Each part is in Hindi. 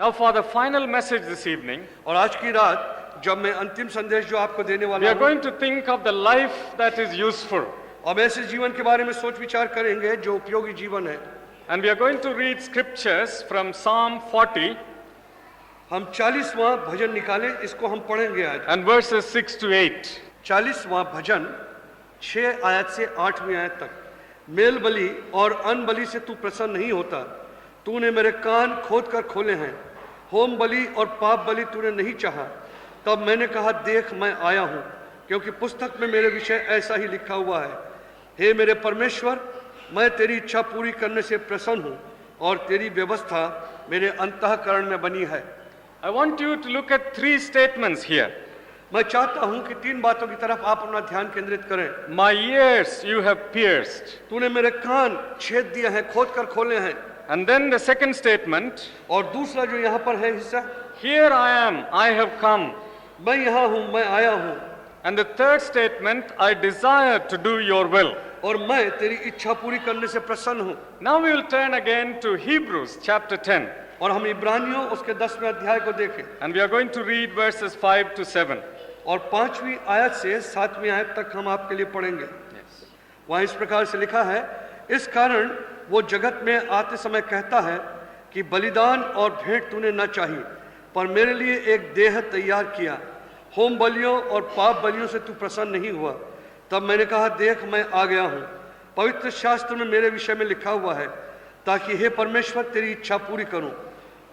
Now for the final message this evening, और आज की रात जब मैं अंतिम संदेश जो आपको देने we वाला are हूँ, going to think of the life that is useful. और ऐसे जीवन के बारे में सोच विचार करेंगे जो उपयोगी जीवन है। And we are going to read scriptures from Psalm 40 हम 40वां भजन निकालें, इसको हम पढ़ेंगे आज। and verses 6 to 8. 40वां भजन 6 आयत से 8वीं आयत तक। मेल बलि और अन्न बलि से तू प्रसन्न नहीं होता, तूने मेरे कान खोद कर खोले हैं। होम बलि और पाप बलि तूने नहीं चाहा, तब मैंने कहा देख मैं आया हूँ, क्योंकि पुस्तक में मेरे विषय ऐसा ही लिखा हुआ है। हे मेरे परमेश्वर, मैं तेरी इच्छा पूरी करने से प्रसन्न हूँ और तेरी व्यवस्था मेरे अंतःकरण में बनी है। I want you to look at 3 statements here. मैं चाहता हूँ कि 3 बातों की तरफ आप अपना ध्यान केंद्रित करें। My ears you have pierced. तूने मेरे कान छेद दिए हैं, खोद कर खोले हैं। And then the second statement, और दूसरा जो यहाँ पर है हिस्सा, here I am, I have come. मैं यहाँ हूँ, मैं आया हूँ। And the third statement, I desire to do your will. और मैं तेरी इच्छा पूरी करने से प्रसन्न हूँ। Now we will turn again to Hebrews chapter 10. और हम इब्रानियों उसके 10वें अध्याय को देखें And we are going to read verses 5 to 7. और 5वीं आयत से 7वीं आयत तक हम आपके लिए पढ़ेंगे। वहाँ इस प्रकार से लिखा है, इस कारण वो जगत में आते समय कहता है कि बलिदान और भेंट तूने न चाहिए, पर मेरे लिए एक देह तैयार किया। होम बलियों और पाप बलियों से तू प्रसन्न नहीं हुआ। तब मैंने कहा देख मैं आ गया हूँ, पवित्र शास्त्र में मेरे विषय में लिखा हुआ है, ताकि हे परमेश्वर तेरी इच्छा पूरी करूँ।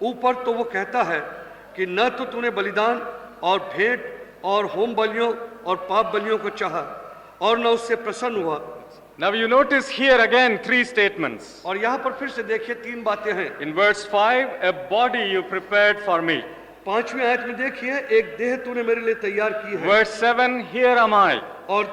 ऊपर तो वो कहता है कि न तो तूने बलिदान और भेंट और होम बलियों और पाप बलियों को चाहा और न उससे प्रसन्न हुआ। Now you notice here again 3 statements. और यहाँ पर फिर से देखिए 3 बातें हैं। In verse 5, a body you prepared for me. 5वीं आयत में देखिए एक देह तूने मेरे लिए तैयार की है। Verse 7, here am I. और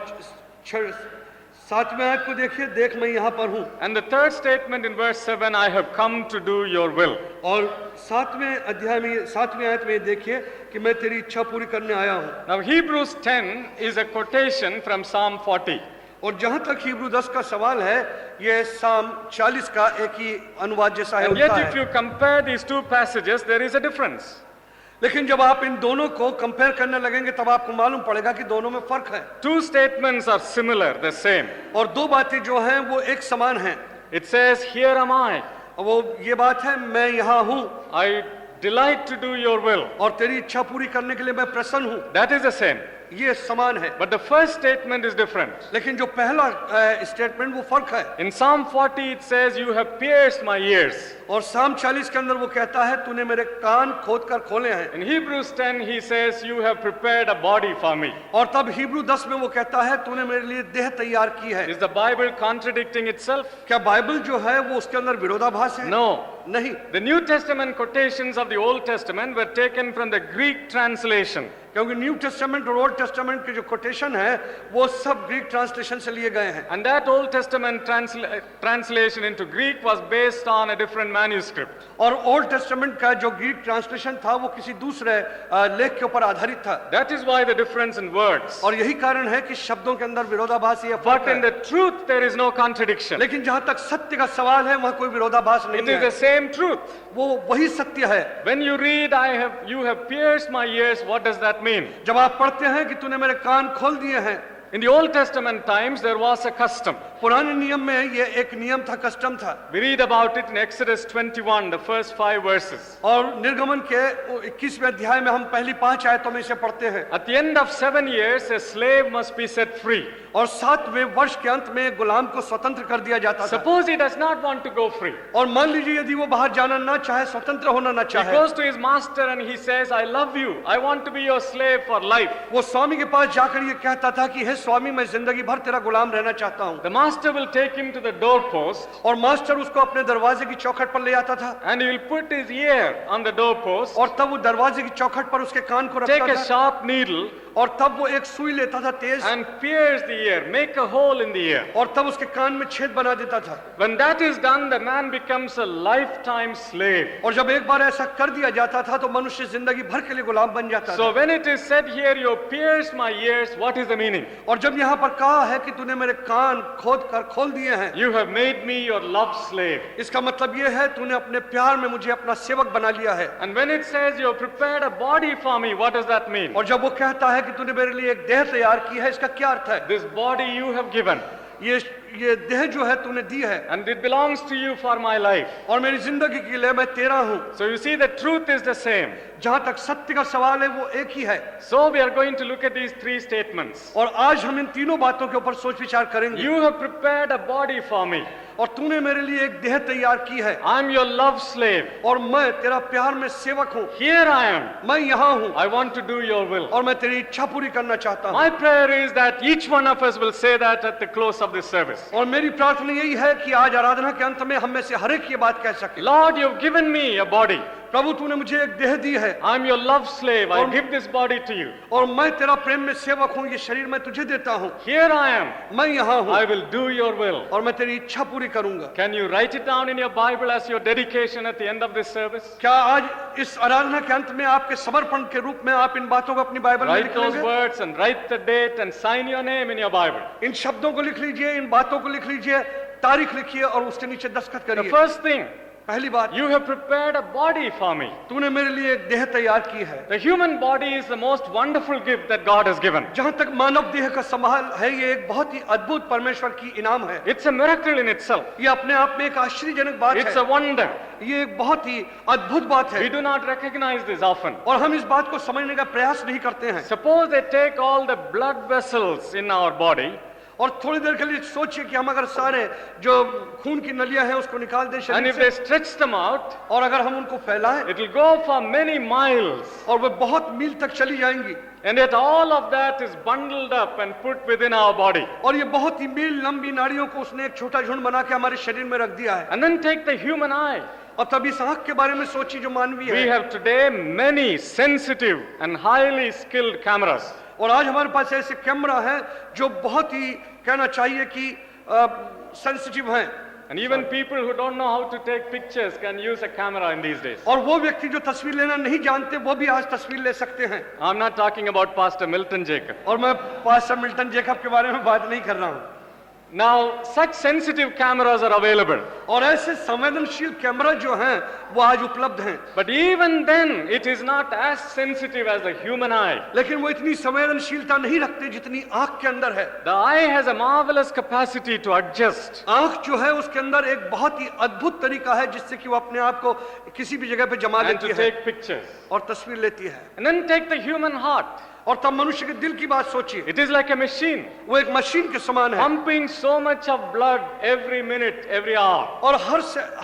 7वीं आयत को देखिए देख मैं यहाँ पर हूँ। And the third statement in verse 7, I have come to do your will. और 7वें अध्याय में 7वीं आयत में देखिए कि मैं तेरी इच्छा पूरी करने आया हूँ। Now Hebrews 10 is a quotation from Psalm 40. और जहाँ तक हिब्रू 10 का सवाल है, ये साम 40 का एक ही अनुवाद जैसा है। And yet if you compare these 2 passages, there is a difference. लेकिन जब आप इन दोनों को कंपेयर करने लगेंगे तब आपको मालूम पड़ेगा कि दोनों में फर्क है। 2 statements are similar, the same. और 2 बातें जो हैं वो एक समान हैं। It says, here am I. वो ये बात है मैं यहाँ हूँ I delight to do your will. और तेरी इच्छा पूरी करने के लिए मैं प्रसन्न हूँ। That is the same. ये समान है। But the first statement is different. लेकिन जो पहला स्टेटमेंट वो फर्क है। In Psalm 40 it says, you have pierced my ears. और साम 40 के अंदर वो कहता है तूने मेरे कान खोद कर खोले हैं। In Hebrews 10 he says, you have prepared a body for me. और तब हिब्रू 10 में वो कहता है तूने मेरे लिए देह तैयार की है। Is the Bible contradicting itself? क्या बाइबल जो है वो उसके अंदर विरोधाभास है? No. नहीं। The New Testament quotations of the Old Testament were taken from the Greek translation. क्योंकि न्यू टेस्टामेंट और ओल्ड टेस्टामेंट के जो कोटेशन है वो सब ग्रीक ट्रांसलेशन से लिए गए हैं। And that Old Testament translation into Greek was based on a different manuscript. और ओल्ड टेस्टामेंट का जो ग्रीक ट्रांसलेशन था वो किसी दूसरे लेख के ऊपर आधारित था। That is why the difference in words. और यही कारण है कि शब्दों के अंदर विरोधाभास या But in the truth there is no contradiction. लेकिन जहाँ तक सत्य का सवाल है वहाँ कोई विरोधाभास It नहीं is the है। same truth. वो वही सत्य है। When you read, you have pierced my ears, what does that mean? जब आप पढ़ते हैं कि तूने मेरे कान खोल दिए हैं। In the Old Testament times there was a custom. पुराने नियम में ये एक नियम था, कस्टम था। We read about it in Exodus 21, the first 5 verses. और निर्गमन के 21वें अध्याय में हम पहली 5 आयतों में इसे पढ़ते हैं। At the end of 7 years, a slave must be set free. और 7वें वर्ष के अंत में गुलाम को स्वतंत्र कर दिया जाता था। Suppose he does not want to go free. और मान लीजिए यदि वो बाहर जाना ना चाहे, स्वतंत्र होना ना He चाहे, goes to his master and he says, I love you. I want to be your slave for life. वो स्वामी के पास जाकर ये कहता था कि हे स्वामी मैं जिंदगी भर तेरा गुलाम रहना चाहता हूँ। The master will take him to the doorpost. और मास्टर उसको अपने दरवाजे की चौखट पर ले आता था। And he will put his ear on the doorpost. और तब वो दरवाजे की चौखट पर उसके कान को रखता Take a था। sharp needle और तब वो एक सुई लेता था तेज and pierce the ear, make a hole in the ear. और तब उसके कान में छेद बना देता था। When that is done, the man becomes a lifetime slave. और जब एक बार ऐसा कर दिया जाता था तो मनुष्य जिंदगी भर के लिए गुलाम बन जाता So था। when it is said here, you pierced my ears, what is the meaning? और जब यहाँ पर कहा है कि तूने मेरे कान खोद कर खोल दिए हैं, You have made me your love slave. इसका मतलब ये है तूने अपने प्यार में मुझे अपना सेवक बना लिया है। And when it says you have prepared a body for me, what does that mean? और जब वो कहता है कि तूने मेरे लिए एक देह तैयार की है, इसका क्या अर्थ है? This body you have given, ये देह जो है तूने दी है and it belongs to you for my life. और मेरी जिंदगी के लिए मैं तेरा हूँ। So you see, the truth is the same. जहाँ तक सत्य का सवाल है वो एक ही है। So we are going to look at these three statements. और आज हम इन तीनों बातों के ऊपर सोच विचार करेंगे। You have prepared a body for me. और तूने मेरे लिए एक देह तैयार की है I am your love slave. और मैं तेरा प्यार में सेवक हूँ। Here I am. मैं यहाँ हूँ I want to do your will. और मैं तेरी इच्छा पूरी करना चाहता हूँ। My prayer is that each one of us will say that at the close of this service. और मेरी प्रार्थना यही है कि आज आराधना के अंत में हम में से हर एक ये बात कह सके, Lord, you have given me a body. प्रभु तूने मुझे एक देह दी है I am your love slave. I give this body to you. और मैं तेरा प्रेम में सेवक हूँ, ये शरीर मैं तुझे देता हूँ। Here I am. मैं यहाँ हूँ I will do your will. और मैं तेरी इच्छा पूरी करूंगा। Can you write it down in your Bible as your dedication at the end of this service? क्या आज इस आराधना के अंत में आपके समर्पण के रूप में आप इन बातों को अपनी बाइबल में Write लिख those लेंगे? words and write the date and sign your name in your Bible. इन शब्दों को लिख लीजिए, इन बातों को लिख लीजिए, तारीख लिखिए और उसके नीचे दस्तखत The करिए। first thing, पहली बात, you have prepared a body for me. तूने मेरे लिए एक देह तैयार की है। The human body is the most wonderful gift that God has given. जहां तक मानव देह का संभाल है, ये एक बहुत ही अद्भुत परमेश्वर की इनाम है। It's a miracle in itself. ये अपने आप में एक आश्चर्यजनक बात It's है। a wonder. ये एक बहुत ही अद्भुत बात We है do not recognize this often. और हम इस बात को समझने का प्रयास नहीं करते हैं। Suppose they take all the blood vessels in our body और थोड़ी देर के लिए सोचिए कि हम अगर सारे जो खून की नलियां हैं उसको निकाल दें and शरीर if they से stretch them out, और अगर हम उनको फैलाएं it will go for many miles. और वो बहुत मील तक चली जाएंगी And yet all of that is bundled up and put within our body. और ये बहुत ही मील लंबी नाड़ियों को उसने एक छोटा झुंड बना के हमारे शरीर में रख दिया है। And then take the human eye. और तब इस आंख के बारे में सोचिए जो मानवीय We है। have today many sensitive and highly skilled cameras. और आज हमारे पास ऐसे कैमरा हैं जो बहुत ही कहना चाहिए कि सेंसिटिव हैं And even people who don't know how to take pictures can use a camera in these days. और वो व्यक्ति जो तस्वीर लेना नहीं जानते वो भी आज तस्वीर ले सकते हैं। I'm not talking about Pastor Milton Jacob. और मैं पास्टर मिल्टन जेकब के बारे में बात नहीं कर रहा हूँ। Now, such sensitive cameras are available. और ऐसे संवेदनशील कैमरा जो हैं वो आज उपलब्ध हैं, But even then, it is not as sensitive as the human eye. लेकिन वो इतनी संवेदनशीलता नहीं रखते जितनी आंख के अंदर है। The eye has a marvelous capacity to adjust. आंख जो है उसके अंदर एक बहुत ही अद्भुत तरीका है जिससे कि वो अपने आप को किसी भी जगह पे जमा And लेती to है take pictures. और तस्वीर लेती है। And then take the human heart. और तब मनुष्य के दिल की बात सोचिए, It is like a machine, वो एक मशीन के समान है pumping so much of blood every minute, every hour. और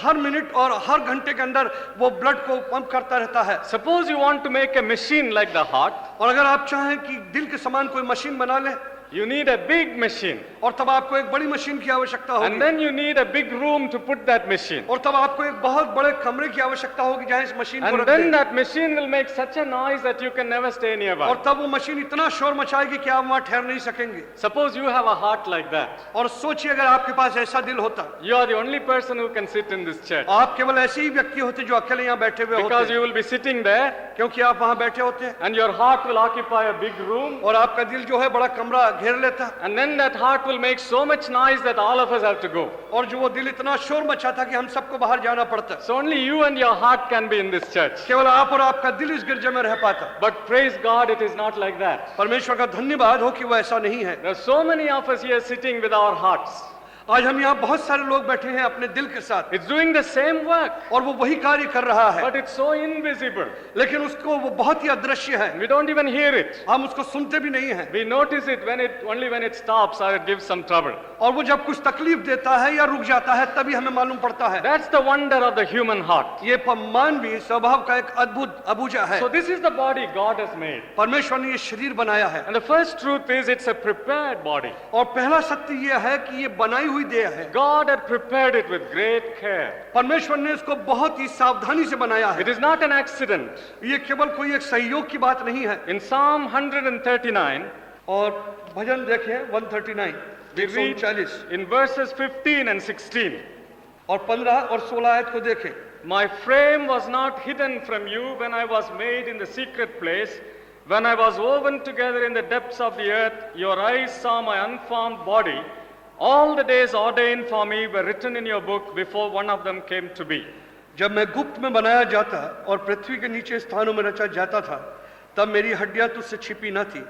हर मिनट और हर घंटे के अंदर वो ब्लड को पंप करता रहता है। Suppose you want to make a machine like the heart, और अगर आप चाहें कि दिल के समान कोई मशीन बना ले you need a big machine. और तब आपको एक बड़ी मशीन की आवश्यकता And होगी then you need a big room to put that machine. और तब आपको एक बहुत बड़े कमरे की आवश्यकता होगी जहां इस मशीन को And रख then दें। that machine will make such a noise that you can never stay nearby. और तब वो मशीन इतना शोर मचाएगी कि आप वहां ठहर नहीं सकेंगे। Suppose you have a heart like that. और सोचिए अगर आपके पास ऐसा दिल होता, You are the only person who can sit in this church. आप केवल ऐसे ही व्यक्ति होते जो अकेले यहाँ बैठे हुए Because होते, you will be sitting there क्योंकि आप वहां बैठे होते and your heart will occupy a big room. और आपका दिल जो है बड़ा कमरा घेर लेता And then that heart will make so much noise that all of us have to go. और जो वो दिल इतना शोर मचाता कि हम सबको बाहर जाना पड़ता। So only you and your heart can be in this church. केवल आप और आपका दिल इस गिरजे में रह पाता। But praise God, it is not like that. परमेश्वर का धन्यवाद हो कि वो ऐसा नहीं है। There are so many of us here sitting with our hearts. आज हम यहाँ बहुत सारे लोग बैठे हैं अपने दिल के साथ It's doing the same work, और वो वही कार्य कर रहा है, but it's so invisible. लेकिन उसको वो बहुत ही अदृश्य है, We don't even hear it. हम उसको सुनते भी नहीं हैं। We notice it only when it stops or it gives some trouble. और वो जब कुछ तकलीफ देता है या रुक जाता है तभी हमें मालूम पड़ता है। That's the wonder of the human heart. ये मानवीय स्वभाव का एक अद्भुत अबूजा है। So this is the body God has made. परमेश्वर ने ये शरीर बनाया है And the first truth is it's a prepared body. और पहला सत्य ये है कि ये बनाई हुई हुई देह है। God had prepared it with great care. परमेश्वर ने इसको बहुत ही सावधानी से बनाया It है। is not an accident. ये केवल कोई एक संयोग की बात नहीं है। In Psalm 139, और भजन देखें 139 we read 139 in verses 15 and 16, और 15 और 16 आयत को देखें। My frame was not hidden from you when I was made in the secret place, when I was woven together in the depths of the earth. Your eyes saw my unformed body. All the days ordained for me were written in your book before one of them came to be. जब मैं गुप्त में बनाया जाता और पृथ्वी के नीचे स्थानों में रचा जाता था, तब मेरी हड्डियां तुझसे छिपी न थी।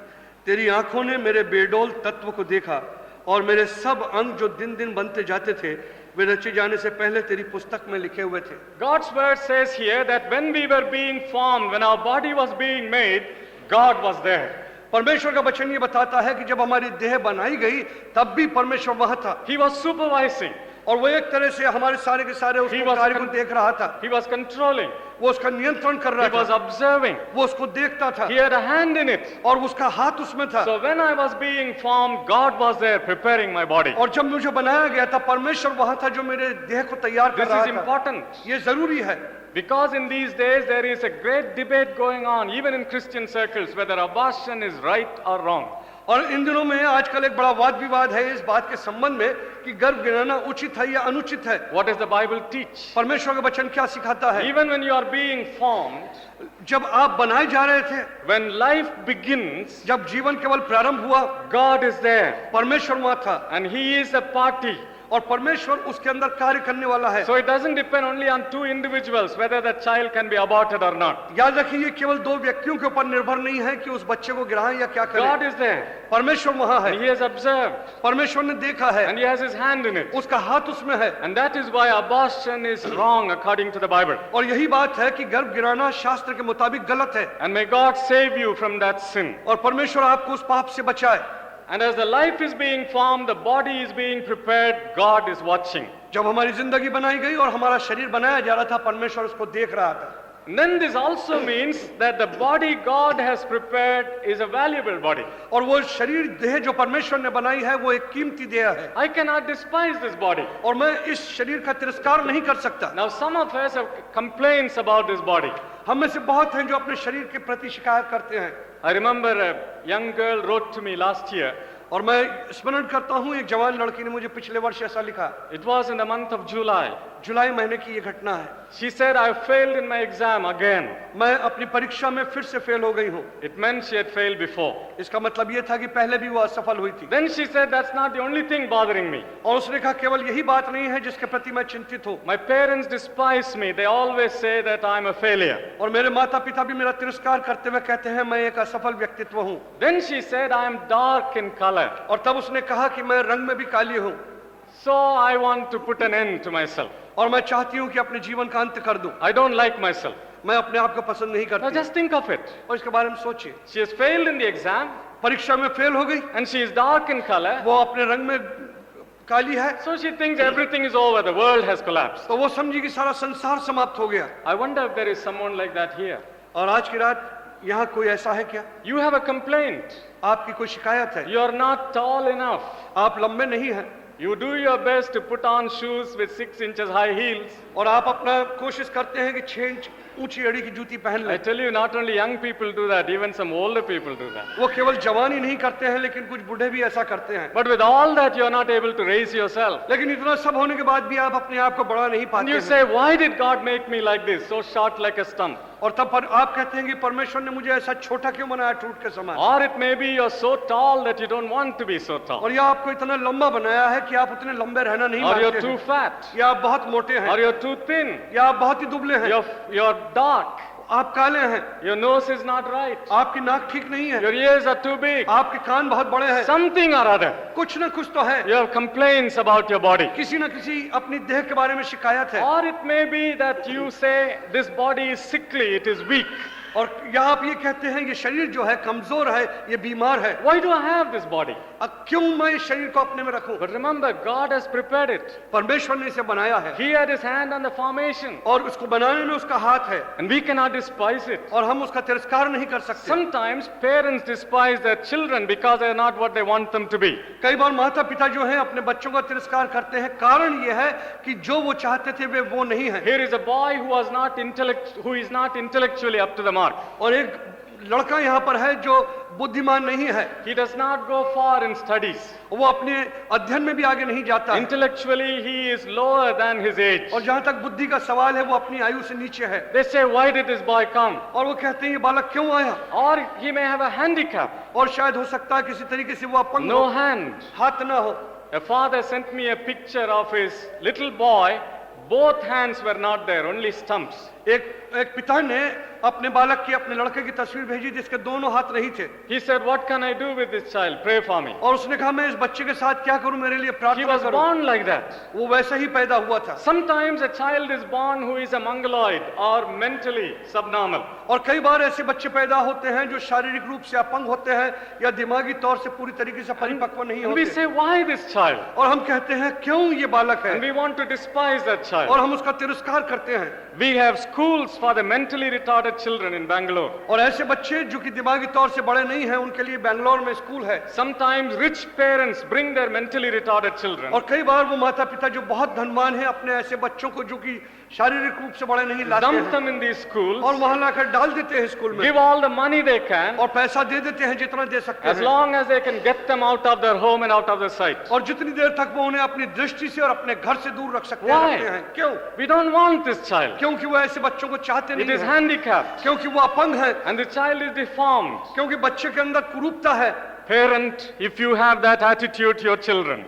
तेरी आंखों ने मेरे बेडोल तत्व को देखा, और मेरे सब अंग जो दिन दिन बनते जाते थे, वे रचे जाने से पहले तेरी पुस्तक में लिखे हुए थे। God's word says here that when we were being formed, when our body was being made, God was there. परमेश्वर का वचन ये बताता है कि जब हमारी देह बनाई गई, तब भी परमेश्वर वहां था, He was supervising. और वो एक तरह से हमारे सारे के सारे He उसको was कार्य को con- देख रहा था। He was controlling. वो उसका नियंत्रण कर He रहा was था, observing. वो उसको देखता था, He had a hand in it. और उसका हाथ उसमें था। So when I was being formed, God was there preparing my body. और जब मुझे बनाया गया था, परमेश्वर वहां था जो मेरे देह को तैयार कर This रहा is था। important ये जरूरी है, because in these days there is a great debate going on, even in Christian circles, whether abortion is right or wrong. और इन दिनों में आजकल एक बड़ा वाद विवाद है इस बात के संबंध में कि गर्भ गिराना उचित है या अनुचित है। What does the Bible teach? परमेश्वर का वचन क्या सिखाता है? Even when you are being formed, जब आप बनाए जा रहे थे, when life begins, जब जीवन केवल प्रारंभ हुआ, God is there परमेश्वर वहां था, and He is a party. और परमेश्वर उसके अंदर कार्य करने वाला है। So it doesn't depend only on two individuals whether the child can be aborted or not. याद रखिए, ये केवल दो व्यक्तियों के ऊपर निर्भर नहीं है कि उस बच्चे को गिराएं या क्या God करें। is there परमेश्वर वहां है, and He has observed परमेश्वर ने देखा है, and He has His hand in it. उसका हाथ उसमें है। And that is why abortion is wrong according to the Bible. और यही बात है कि गर्भ गिराना शास्त्र के मुताबिक गलत है, And may God save you from that sin. और परमेश्वर आपको उस पाप से बचाए। And as the life is being formed, the body is being prepared, God is watching. जब हमारी जिंदगी बनाई गई और हमारा शरीर बनाया जा रहा था, परमेश्वर उसको देख रहा था। And then this also means that the body God has prepared is a valuable body. और वो शरीर देह जो परमेश्वर ने बनाई है, वो एक कीमती देह है, I cannot despise this body. और मैं इस शरीर का तिरस्कार नहीं कर सकता। Now some of us have complaints about this body. हम में से बहुत हैं जो अपने शरीर के प्रति शिकायत करते हैं। I remember a young girl wrote to me last year. और मैं स्मरण करता हूँ, एक जवान लड़की ने मुझे पिछले वर्ष ऐसा लिखा। It was in the month of July. जुलाई महीने की ये घटना है। She said, I failed in my exam again. मैं अपनी परीक्षा में फिर से फेल हो गई हूँ। It meant she had failed before. इसका मतलब ये था कि पहले भी वो असफल हुई थी। Then she said, that's not the only thing bothering me. और उसने कहा, केवल यही बात नहीं है जिसके प्रति मैं चिंतित हूँ। My parents despise me. They always say that I'm a failure. और मेरे माता पिता भी मेरा तिरस्कार करते हुए कहते हैं मैं एक असफल व्यक्तित्व हूँ। Then she said, I am dark in color. और तब उसने कहा कि मैं रंग में भी काली हूँ, So I want to put an end to myself. और मैं चाहती हूँ कि अपने जीवन का अंत कर दूं। I don't like myself. मैं अपने आप को पसंद नहीं Now करती। just think of it. और इसके बारे में सोचिए, She has failed in the exam परीक्षा में फेल हो गई, and she is dark in color. वो अपने रंग में काली है, So she thinks everything is over. The world has collapsed. तो वो समझी कि सारा संसार समाप्त हो गया। I wonder if there is someone like that here. और आज की रात यहाँ कोई ऐसा है क्या? You have a complaint. आपकी कोई शिकायत है? You are not tall enough. आप लंबे नहीं हैं, You do your best to put on shoes with 6 inches high heels. और आप अपना कोशिश करते हैं कि 6 इंच ऊंची एड़ी की जूती पहन I लें। tell you, not only young people do that, even some older people do that. वो केवल जवान ही नहीं करते हैं, लेकिन कुछ बूढ़े भी ऐसा करते हैं। But with all that, you are not able to raise yourself. लेकिन इतना सब होने के बाद भी आप अपने आप को बढ़ा नहीं And पाते you हैं। say, why did God make me like this, so short like a stump? और तब पर आप कहते हैं कि परमेश्वर ने मुझे ऐसा छोटा क्यों बनाया, टूट के समान। Or it may be you're so tall that you don't want to be so tall. और या आपको इतना लंबा बनाया है कि आप उतने लंबे रहना नहीं Or you're मानते too हैं, fat. या आप बहुत मोटे Or हैं, you're too thin. या आप बहुत ही दुबले हैं, You're dark. आप काले हैं, Your nose is not right. आपकी नाक ठीक नहीं है, Your ears are too big. आपके कान बहुत बड़े हैं, Something or other. कुछ ना कुछ तो है। You have complaints about your body. किसी न किसी अपनी देह के बारे में शिकायत है। Or it may be that you say, this body is sickly, it is weak. और यहाँ आप ये कहते हैं ये शरीर जो है कमजोर है, ये बीमार है। Why do I have this body? अब क्यों मैं इस शरीर को अपने में रखूं? But remember, God has prepared it. परमेश्वर ने इसे बनाया है He had his hand on the formation. और उसको बनाने में उसका हाथ है And we cannot despise it. और हम उसका तिरस्कार नहीं कर सकते। Sometimes parents despise their children because they are not what they want them to be. कई बार माता पिता जो हैं अपने बच्चों का तिरस्कार करते हैं, कारण ये है कि जो वो चाहते थे वे वो नहीं है। Here is a boy who is not intellectually up to the mark. और एक लड़का यहाँ पर है जो बुद्धिमान नहीं है, He does not go far in studies. वो अपने अध्ययन में भी आगे नहीं जाता है। Intellectually, he is lower than his age. और जहाँ तक बुद्धि का सवाल है वो अपनी आयु से नीचे है। They say, why did this boy come? और वो कहते हैं ये बालक क्यों आया? Or he may have a handicap. और शायद हो सकता है किसी तरीके से वो अपंग No हो, hand. हाथ ना हो। A father sent me a picture of his little boy. Both hands were not there, only stumps. एक पिता ने अपने बालक की, अपने लड़के की तस्वीर भेजी जिसके दोनों हाथ नहीं थे। He said, what can I do with this child? Pray for me. और उसने कहा मैं इस बच्चे के साथ क्या करूं, मेरे लिए He प्रार्थना was करो। born like that. वो वैसा ही पैदा हुआ था। Sometimes a child is born who is a mongoloid or mentally subnormal. और कई बार ऐसे बच्चे पैदा होते हैं जो शारीरिक रूप से अपंग होते हैं या दिमागी तौर से पूरी तरीके से परिपक्व नहीं And we होते। say, why this child? और हम कहते हैं क्यों ये बालक है, And we want to despise that और child. हम उसका तिरस्कार करते हैं। We have schools for the mentally retarded children in Bangalore. और ऐसे बच्चे जो कि दिमागी तौर से बड़े नहीं हैं उनके लिए बैंगलोर में स्कूल है। Sometimes rich parents bring their mentally retarded children. और कई बार वो माता पिता जो बहुत धनवान हैं अपने ऐसे बच्चों को जो कि शारीरिक रूप से बड़े नहीं लाते Dump हैं them in these schools. और वहां लाकर डाल देते हैं स्कूल में Give all the money they can. और पैसा दे देते हैं जितना दे सकते As हैं, long as they can get them out of their home and out of their sight. और जितनी देर तक वो उन्हें अपनी दृष्टि से और अपने घर से दूर रख सकते Why? हैं, रखते हैं। क्यों? We don't want this child. क्योंकि वो ऐसे बच्चों को चाहते It नहीं is हैं, handicapped. क्योंकि वो अपंग है, And the child is deformed. क्योंकि बच्चे के अंदर कुरूपता है। Parent, if you have that attitude to your children,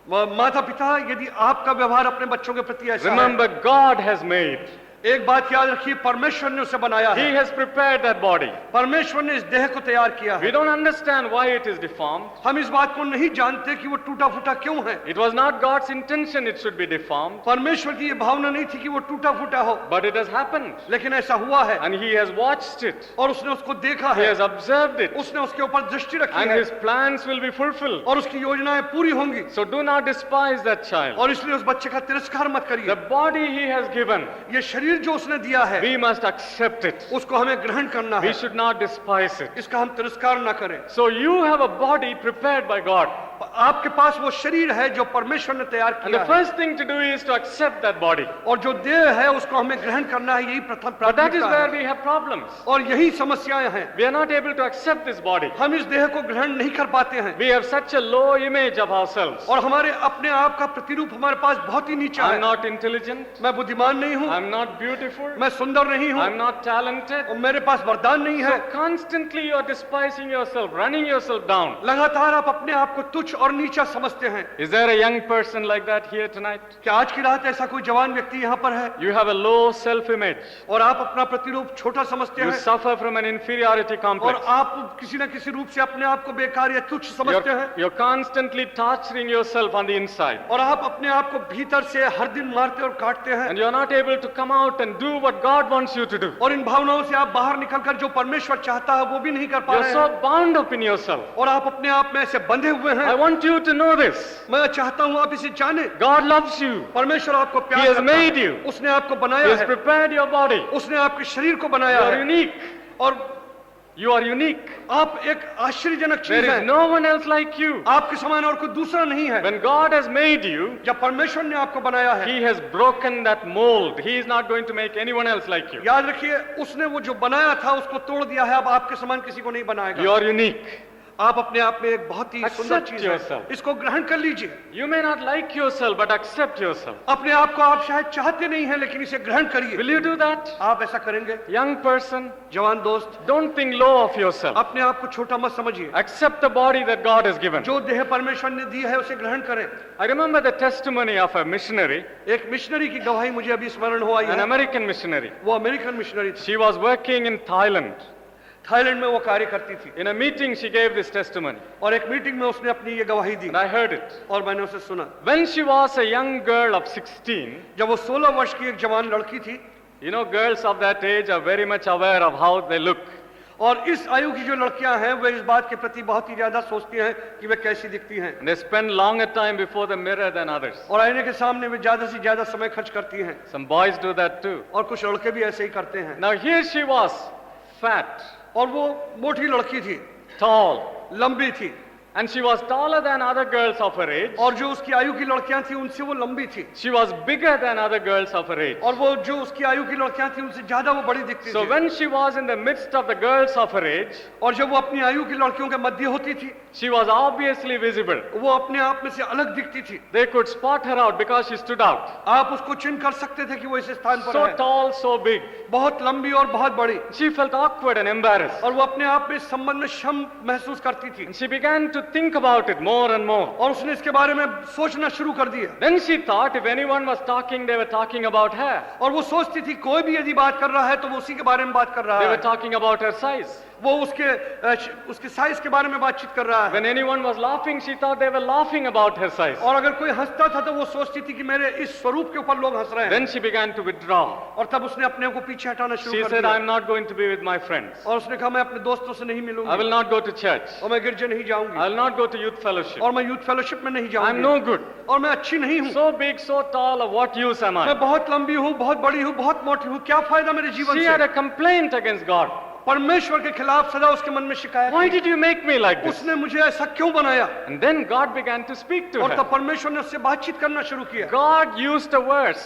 माता पिता यदि आपका व्यवहार अपने बच्चों के प्रति ऐसा है, remember God has made. एक बात याद रखिए, परमेश्वर ने उसे बनाया He है, has prepared that body. परमेश्वर ने इस देह को तैयार किया We है। don't understand why it is deformed. हम इस बात को नहीं जानते कि वो टूटा फूटा क्यों है। It was not God's intention it should be deformed, परमेश्वर की ये भावना नहीं थी कि वो टूटा फूटा हो, but it has happened. लेकिन ऐसा हुआ है And He has watched it. और उसने उसको देखा He है, has observed it. उसने उसके ऊपर दृष्टि रखी And है His plans will be fulfilled. और उसकी योजनाएं पूरी होंगी। So do not despise that child. और इसलिए उस बच्चे का तिरस्कार मत The करिए। body He has given, ये शरीर जो उसने दिया है we must accept it. उसको हमें ग्रहण करना We है, should not despise it. इसका हम तिरस्कार ना करें। So you have a body prepared by God. आपके पास वो शरीर है जो परमेश्वर ने तैयार And किया the है first thing to do is to accept that body. और जो देह है उसको हमें ग्रहण करना है, यही प्रथम But that is प्राथमिकता where है we have problems. और यही समस्याएं हैं। We are not able to accept this body. हम इस देह को ग्रहण नहीं कर पाते हैं We have such a low image of ourselves. और हमारे अपने आप का प्रतिरूप हमारे पास बहुत ही नीचा I'm है। not intelligent. मैं बुद्धिमान नहीं हूँ, I'm not beautiful. मैं सुंदर नहीं हूँ I'm not talented. और मेरे पास वरदान नहीं है। So constantly you are despising yourself, running yourself down. लगातार आप अपने आप को तुच्छ और नीचा समझते हैं। Is there a young person like that here tonight? क्या आज की रात ऐसा कोई जवान व्यक्ति यहाँ पर है You have a low self-image. और आप अपना प्रतिरूप छोटा समझते You हैं suffer from an inferiority और complex. आप किसी न किसी रूप से अपने आप को बेकार या तुच्छ समझते हैं You're constantly torturing yourself on the inside. और आप अपने आप को भीतर से हर दिन मारते और काटते हैं And you're not able to come out and do what God wants you to do. और इन भावनाओं से आप बाहर निकलकर जो परमेश्वर चाहता है वो भी नहीं कर पा You're रहे so हैं bound up in yourself. और आप अपने आप में ऐसे बंधे हुए I हैं। want you to know this. मैं चाहता हूँ आप इसे जाने, God loves you. परमेश्वर आपको He प्यार has करता made है, you. उसने आपको He बनाया has है, prepared your body. उसने आपके शरीर को You बनाया are है unique. और You are unique. आप एक आश्चर्यजनक There चीज is है, no one else like you. आपके समान और कोई दूसरा नहीं है। When God has made you, जब परमेश्वर ने आपको बनाया है, He has broken that mold. He is not going to make anyone else like you. याद रखिए उसने वो जो बनाया था उसको तोड़ दिया है, अब आपके समान किसी को नहीं बनाएगा। You are unique. आप अपने आप में एक बहुत ही सुंदर Accept चीज है, yourself. इसको ग्रहण कर लीजिए। You may not like yourself, but accept yourself. अपने आप को आप शायद चाहते नहीं हैं लेकिन इसे ग्रहण करिए। Will you do that? आप ऐसा करेंगे? Young person, जवान दोस्त, don't think low of yourself. अपने आप को छोटा मत समझिए। Accept the body that God has given. जो देह परमेश्वर ने दी है उसे ग्रहण करें। I remember the testimony of a missionary, एक मिशनरी की गवाही मुझे अभी स्मरण हो आई an है। American missionary. वो अमेरिकन मिशनरी थी, She was working in Thailand. Thailand में वो कार्य करती थी In a meeting, she gave this testimony, और एक मीटिंग में उसने अपनी ये गवाही दी and I heard it. और मैंने उसे सुना। When she was a young girl of 16, जब वो 16 वर्ष की एक जवान लड़की थी, You know, girls of that age are very much aware of how they look. और इस आयु की जो लड़कियां हैं वे इस बात के प्रति बहुत ही ज्यादा सोचती हैं कि वे कैसी दिखती हैं, And they spend longer time before the mirror than others. और आईने के सामने वे ज्यादा से ज्यादा समय खर्च करती हैं, Some boys do that too. और कुछ लड़के भी ऐसे ही करते हैं। Now here she was, fat, और वो मोटी लड़की थी, tall, लंबी थी, and she was taller than other girls of her age. और जो उसकी आयु की लड़कियां थी उनसे वो लंबी थी, She was bigger than other girls of her age. और वो जो उसकी आयु की लड़कियां थी उनसे ज्यादा वो बड़ी दिखती So थी। when she was in the midst of the girls of her age, और जब वो अपनी आयु की लड़कियों के मध्य होती थी, she was obviously visible. वो अपने आप में से अलग दिखती थी। They could spot her out because she stood out. आप उसको चिन्ह कर सकते थे कि वो इस स्थान पर So है, tall, so big. बहुत लंबी और बहुत बड़ी, She felt awkward and embarrassed. और वो अपने आप में इस संबंध में शर्म महसूस करती थी, And she began to think about it more and more. और उसने इसके बारे में सोचना शुरू कर दिया। Then she thought if anyone was talking, they were talking about her. और वो सोचती थी कोई भी यदि बात कर रहा है तो वो उसी के बारे में बात कर रहा They were है, talking about her size. वो उसके साइज के बारे में बातचीत कर रहा है। When anyone was laughing, she thought they were laughing about her size. और अगर कोई हंसता था तो वो सोचती थी कि मेरे इस स्वरूप के ऊपर लोग हंस रहे हैं, Then she began to withdraw. और तब उसने अपने को पीछे हटाना शुरू She कर said, दिया, I'm not going to be with my friends. और उसने कहा मैं अपने दोस्तों से नहीं I मिलूंगी, will not go to church. और मैं गिरजे नहीं I जाऊंगी, will not go to youth fellowship. और मैं यूथ फेलोशिप में नहीं I'm जाऊंगी, no good. और मैं अच्छी नहीं हूँ, So big, so tall, of what use am मैं I? बहुत लंबी हूँ, बहुत बड़ी हूँ, बहुत मोटी हूँ, क्या फायदा मेरे जीवन She had से। a complaint against God. परमेश्वर के खिलाफ सदा उसके मन में शिकायत Why थी, did you make me like this? उसने मुझे ऐसा क्यों बनाया। And then God began to speak to और her. तब परमेश्वर ने उससे बातचीत करना शुरू किया। God used a verse,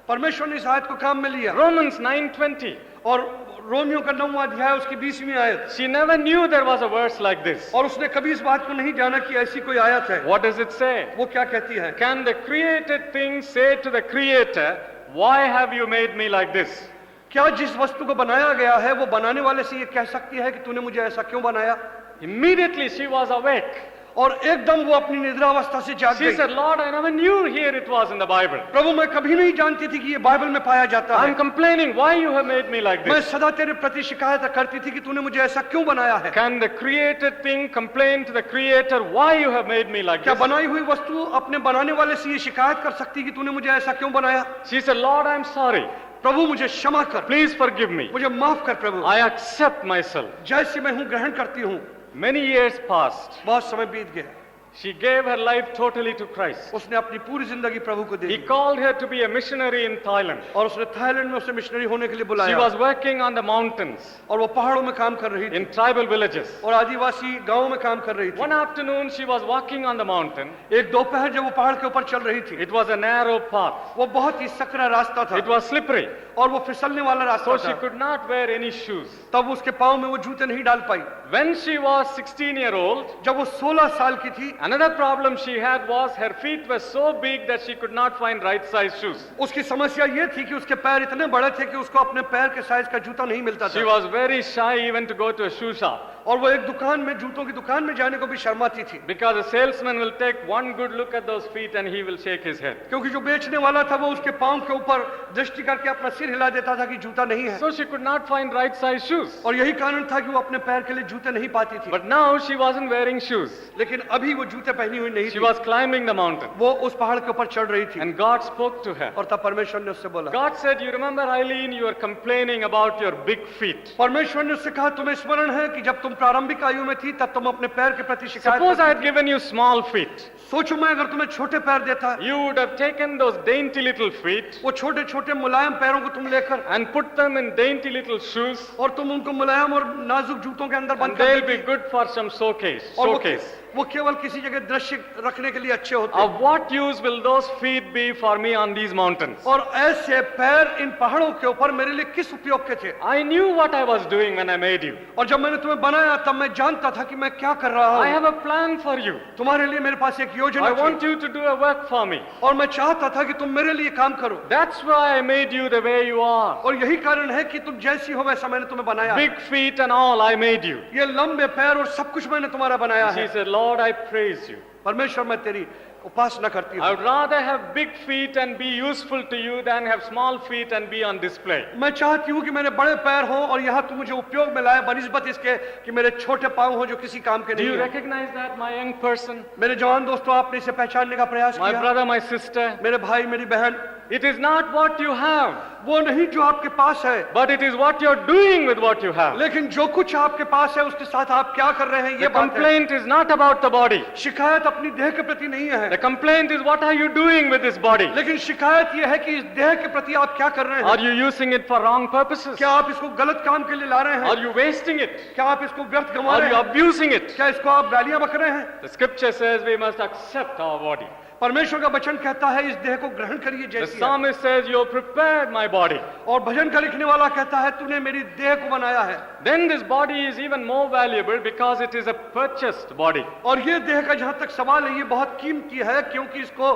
परमेश्वर ने इस आयत को काम में लिया, Romans 9:20. और रोमियो का 9वां अध्याय उसकी 20वीं आयत, She never knew there was a verse like this. और उसने कभी इस बात को नहीं जाना कि ऐसी कोई आयत है। What does it say? वो क्या कहती है? Can the created thing say to the creator, why have you made me like this? क्या जिस वस्तु को बनाया गया है वो बनाने वाले से ये कह सकती है कि तूने मुझे ऐसा क्यों बनाया? Immediately she was awake. और एकदम वो अपनी निद्रावस्था से जाग She गई। said, Lord, I never knew here it was in the Bible. प्रभु मैं कभी नहीं जानती थी कि ये बाइबल में पाया जाता I'm है। complaining why you have made me like मैं this. सदा तेरे प्रति शिकायत करती थी कि तूने मुझे ऐसा क्यों बनाया है। Can the created thing complain to the creator why you have made me like क्या this? बनाई हुई वस्तु अपने बनाने वाले से ये शिकायत कर सकती कि तूने मुझे ऐसा क्यों बनाया? She said, Lord, I'm sorry. प्रभु मुझे क्षमा कर, Please forgive me. मुझे माफ कर प्रभु, I accept myself. जैसे मैं हूँ ग्रहण करती हूँ। Many years passed. बहुत समय बीत गया, She gave her life totally to Christ. उसने अपनी पूरी जिंदगी प्रभु को दे He the, called her to be a missionary in Thailand. और उसने थाईलैंड में उसे मिशनरी होने के लिए She बुलाया, was working on the mountains और वो पहाड़ों में काम कर रही थी in tribal villages. और आदिवासी गांवों में काम कर रही थी। One afternoon she was walking on the mountain. एक दोपहर जब वो पहाड़ के ऊपर चल रही थी, It was a narrow path. वो बहुत ही सकरा रास्ता था It was slippery. और वो फिसलने वाला रास्ता So she था, could not wear any shoes. तब उसके पाँव में वो जूते नहीं डाल पाई। When she was 16-year-old, जब वो 16 साल की थी, another problem she had was her feet were so big that she could not find right size shoes. उसकी समस्या ये थी कि उसके पैर इतने बड़े थे कि उसको अपने पैर के साइज का जूता नहीं मिलता She था, was very shy even to go to a shoe shop और वो एक दुकान में जूतों की दुकान में जाने को भी शर्माती थी, because a salesman will take one good look at those feet and he will shake his head. क्योंकि जो बेचने वाला था वो उसके पाँव के ऊपर दृष्टि करके अपना सिर हिला देता था कि जूता नहीं है, So she could not find right size shoes. और यही कारण था कि वो अपने पैर के लिए जूते नहीं पाती थी। But now she wasn't wearing shoes. लेकिन अभी वो जूते पहनी हुई नहीं She थी, was climbing the mountain. वो उस पहाड़ के ऊपर चढ़ रही थी, And God spoke to her. और तब परमेश्वर ने उससे बोला, God said, you remember Eileen, you were complaining about your big feet. परमेश्वर ने उससे कहा तुम्हें स्मरण है कि जब तुम प्रारंभिक आयु में थी तब तुम अपने पैर के प्रति शिकायत Suppose I करती had given you small feet. थी। सोचो मैं अगर तुम्हें छोटे पैर देता, You would have taken those dainty little feet वो छोटे छोटे मुलायम पैरों को तुम लेकर and put them in dainty little shoes, और तुम उनको मुलायम और नाजुक जूतों के अंदर बंद and कर they'll देती, be good for some showcase. और Showcase. वो केवल किसी जगह दृश्य रखने के लिए अच्छे होते। Of what use will those feet be for me on these mountains? और ऐसे पैर इन पहाड़ों के ऊपर मेरे लिए किस उपयोग के थे? I knew what I was doing when I made you. और जब मैंने तुम्हें बनाया तब मैं जानता था कि मैं क्या कर रहा I हूँ। have a plan for you. तुम्हारे लिए मेरे पास एक योजना I want थी, you to do a work for me. और मैं चाहता था कि तुम मेरे लिए काम करो, That's why I made you the way you are. और यही कारण है कि तुम जैसी हो वैसा मैंने तुम्हें बनाया। Big feet and all, I made you. ये लंबे पैर और सब कुछ मैंने तुम्हारा बनाया She है। said, Lord, I praise you. परमेश्वर मैं तेरी उपासना करती I हूँ। would rather have big feet and be useful to you than have small feet and be on display. मैं चाहती हूँ कि मेरे बड़े पैर हों और यहाँ तू मुझे उपयोग में लाए बनिस्बत इसके कि मेरे छोटे पाँव हों जो किसी काम के Do नहीं you हैं। recognize that, my young person? मेरे जवान दोस्तों, आपने इसे पहचानने का प्रयास My किया? brother, my sister? मेरे भाई मेरी बहन, It is not what you have, वो नहीं जो आपके पास है, but it is what you're doing with what you have. लेकिन जो कुछ आपके पास है उसके साथ आप क्या कर रहे हैं, ये The बात है। complaint is not about the body. शिकायत अपनी देह के प्रति नहीं है, The complaint is what are you doing with this body? लेकिन शिकायत ये है कि इस देह के प्रति आप क्या कर रहे Are हैं। you using it for wrong purposes? क्या आप इसको गलत काम के लिए ला रहे हैं? Are you wasting it? क्या आप इसको व्यर्थ गंवा Are रहे you हैं? abusing it? क्या इसको आप गालियां बक रहे हैं? The scripture says we must accept our body. परमेश्वर का वचन कहता है इस देह को ग्रहण करिए The जैसी है। psalmist says, you prepared my body. और भजन का लिखने वाला कहता है तूने मेरी देह को बनाया है। Then this body is even more valuable because it is a purchased body. और ये देह का जहां तक सवाल है ये बहुत कीमती है क्योंकि इसको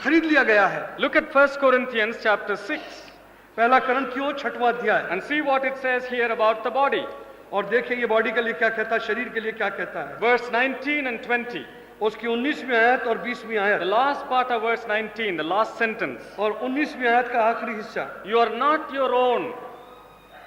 खरीद लिया गया है। Look at 1 Corinthians chapter 6 पहला करंथियों 6वां अध्याय, and see what it says here about the body. और देखिए ये बॉडी के लिए क्या कहता है, शरीर के लिए क्या कहता है। Verse 19 and 20. उसकी 19वीं आयत और 20वीं The आयत, last part of verse 19, the last sentence. और 19वीं आयत का आखिरी हिस्सा। You are not your own.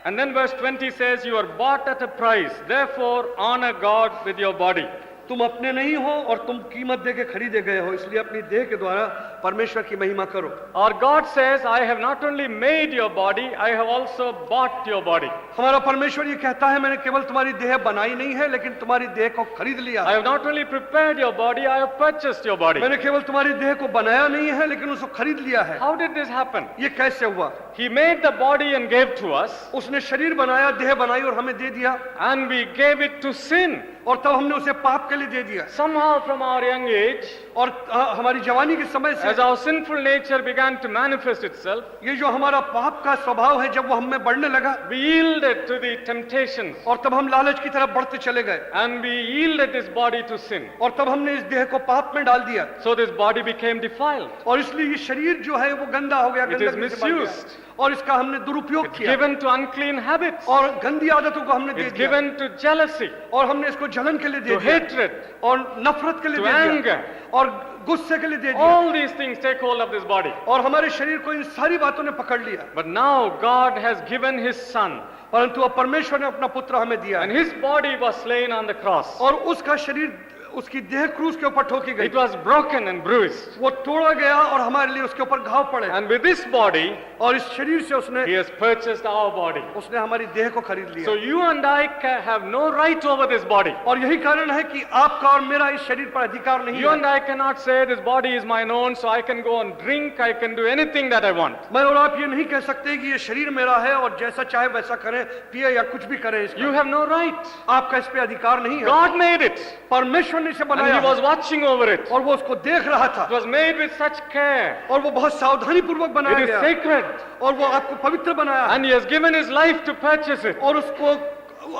And then verse 20 says, you are bought at a price. Therefore, honor God with your body. तुम अपने नहीं हो और तुम कीमत दे के खरीदे गए हो, इसलिए अपनी देह के द्वारा परमेश्वर की महिमा करो। Or God says, I have not only made your body, I have also bought your body. हमारा परमेश्वर ये कहता है मैंने केवल तुम्हारी देह बनाई नहीं है लेकिन तुम्हारी देह को खरीद लिया I है। have not only prepared your body, I have purchased your body. मैंने केवल तुम्हारी देह को बनाया नहीं है लेकिन उसको खरीद लिया है। How did this happen? ये कैसे हुआ? He made the body and gave to us, उसने शरीर बनाया, देह बनाई और हमें दे दिया, and we gave it to sin. और तब हमने उसे पाप के लिए दे दिया। Somehow from our young age, और हमारी जवानी के समय से as our sinful nature began to manifest itself, ये जो हमारा पाप का स्वभाव है जब वो हम में बढ़ने लगा, we yielded to the temptations, और तब हम लालच की तरफ बढ़ते चले गए, and we yielded this body to sin. और तब हमने इस देह को पाप में डाल दिया, So this body became defiled. और इसलिए ये शरीर जो है वो गंदा हो गया, It is गंदगी से भर गया, misused. और इसका हमने दुरुपयोग It's किया, given to unclean habits. और गंदी आदतों को हमने दे It's दिया, given to jealousy, और हमने इसको जलन के लिए दे to दिया, hatred, और नफरत के लिए to दे दिया, anger. और गुस्से के लिए दे दिया, All these things take hold of this body. और हमारे शरीर को इन सारी बातों ने पकड़ लिया। But now God has given His Son, परंतु अब परमेश्वर ने अपना पुत्र हमें दिया and है, His body was slain on the cross. और उसका शरीर, उसकी देह क्रूस के ऊपर ठोकी गई, It was broken and bruised. वो तोड़ा गया और हमारे लिए उसके ऊपर घाव पड़े, And with this body, और इस शरीर से उसने He has purchased our body. उसने हमारी देह को खरीद लिया। So you and I have no right over this body. और यही कारण है कि आपका और मेरा इस शरीर पर अधिकार नहीं You and है। I cannot say this body is mine own, so I can go and drink, I can do anything that I want. मैं और आप ये नहीं कह सकते कि ये शरीर मेरा है और जैसा चाहे वैसा करें, पिए या कुछ भी करें इसका। You have no right. आपका इस पे अधिकार नहीं है। God made it, परमेश्वर ने इसे and He बनाया was watching over it. और वो उसको देख रहा था, It was made with such care. और वो बहुत सावधानी पूर्वक बनाया It is गया, sacred, और वो आपको पवित्र बनाया है, and He has given His life to purchase it. और उसको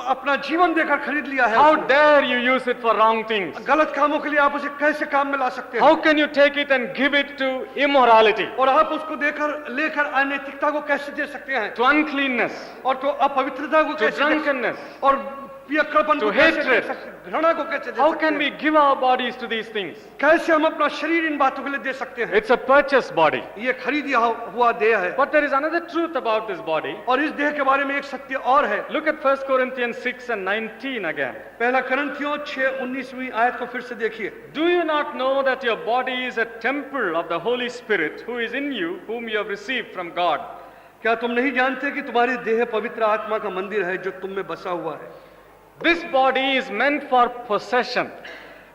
अपना जीवन देकर खरीद लिया है। How dare you use it for wrong things? गलत कामों के लिए आप उसे कैसे काम में ला सकते हैं? How can you take it and give it to immorality, और आप उसको देकर लेकर अनैतिकता को कैसे दे सकते हैं? to uncleanness, और तो अपवित्रता को to कैसे दे सकते हैं? drunkenness? और पियक्कड़पन को To कैसे दे hatred. सकते हैं? घृणा को कैसे दे How सकते can हैं? we give our bodies to these things? कैसे हम अपना शरीर इन बातों के लिए दे सकते हैं? It's a purchased body. ये खरीदिया हुआ देह है। But there is another truth about this body. और इस देह के बारे में एक सत्य और है। Look at 1 Corinthians 6 and 19 again. पहला करंथियों 6:19वीं आयत को फिर से देखिए। Do you not know that your body is a temple of the Holy Spirit who is in you, whom you have received from God? क्या तुम नहीं जानते कि तुम्हारी देह पवित्र आत्मा का मंदिर है जो तुम में बसा हुआ है? This body is meant for possession.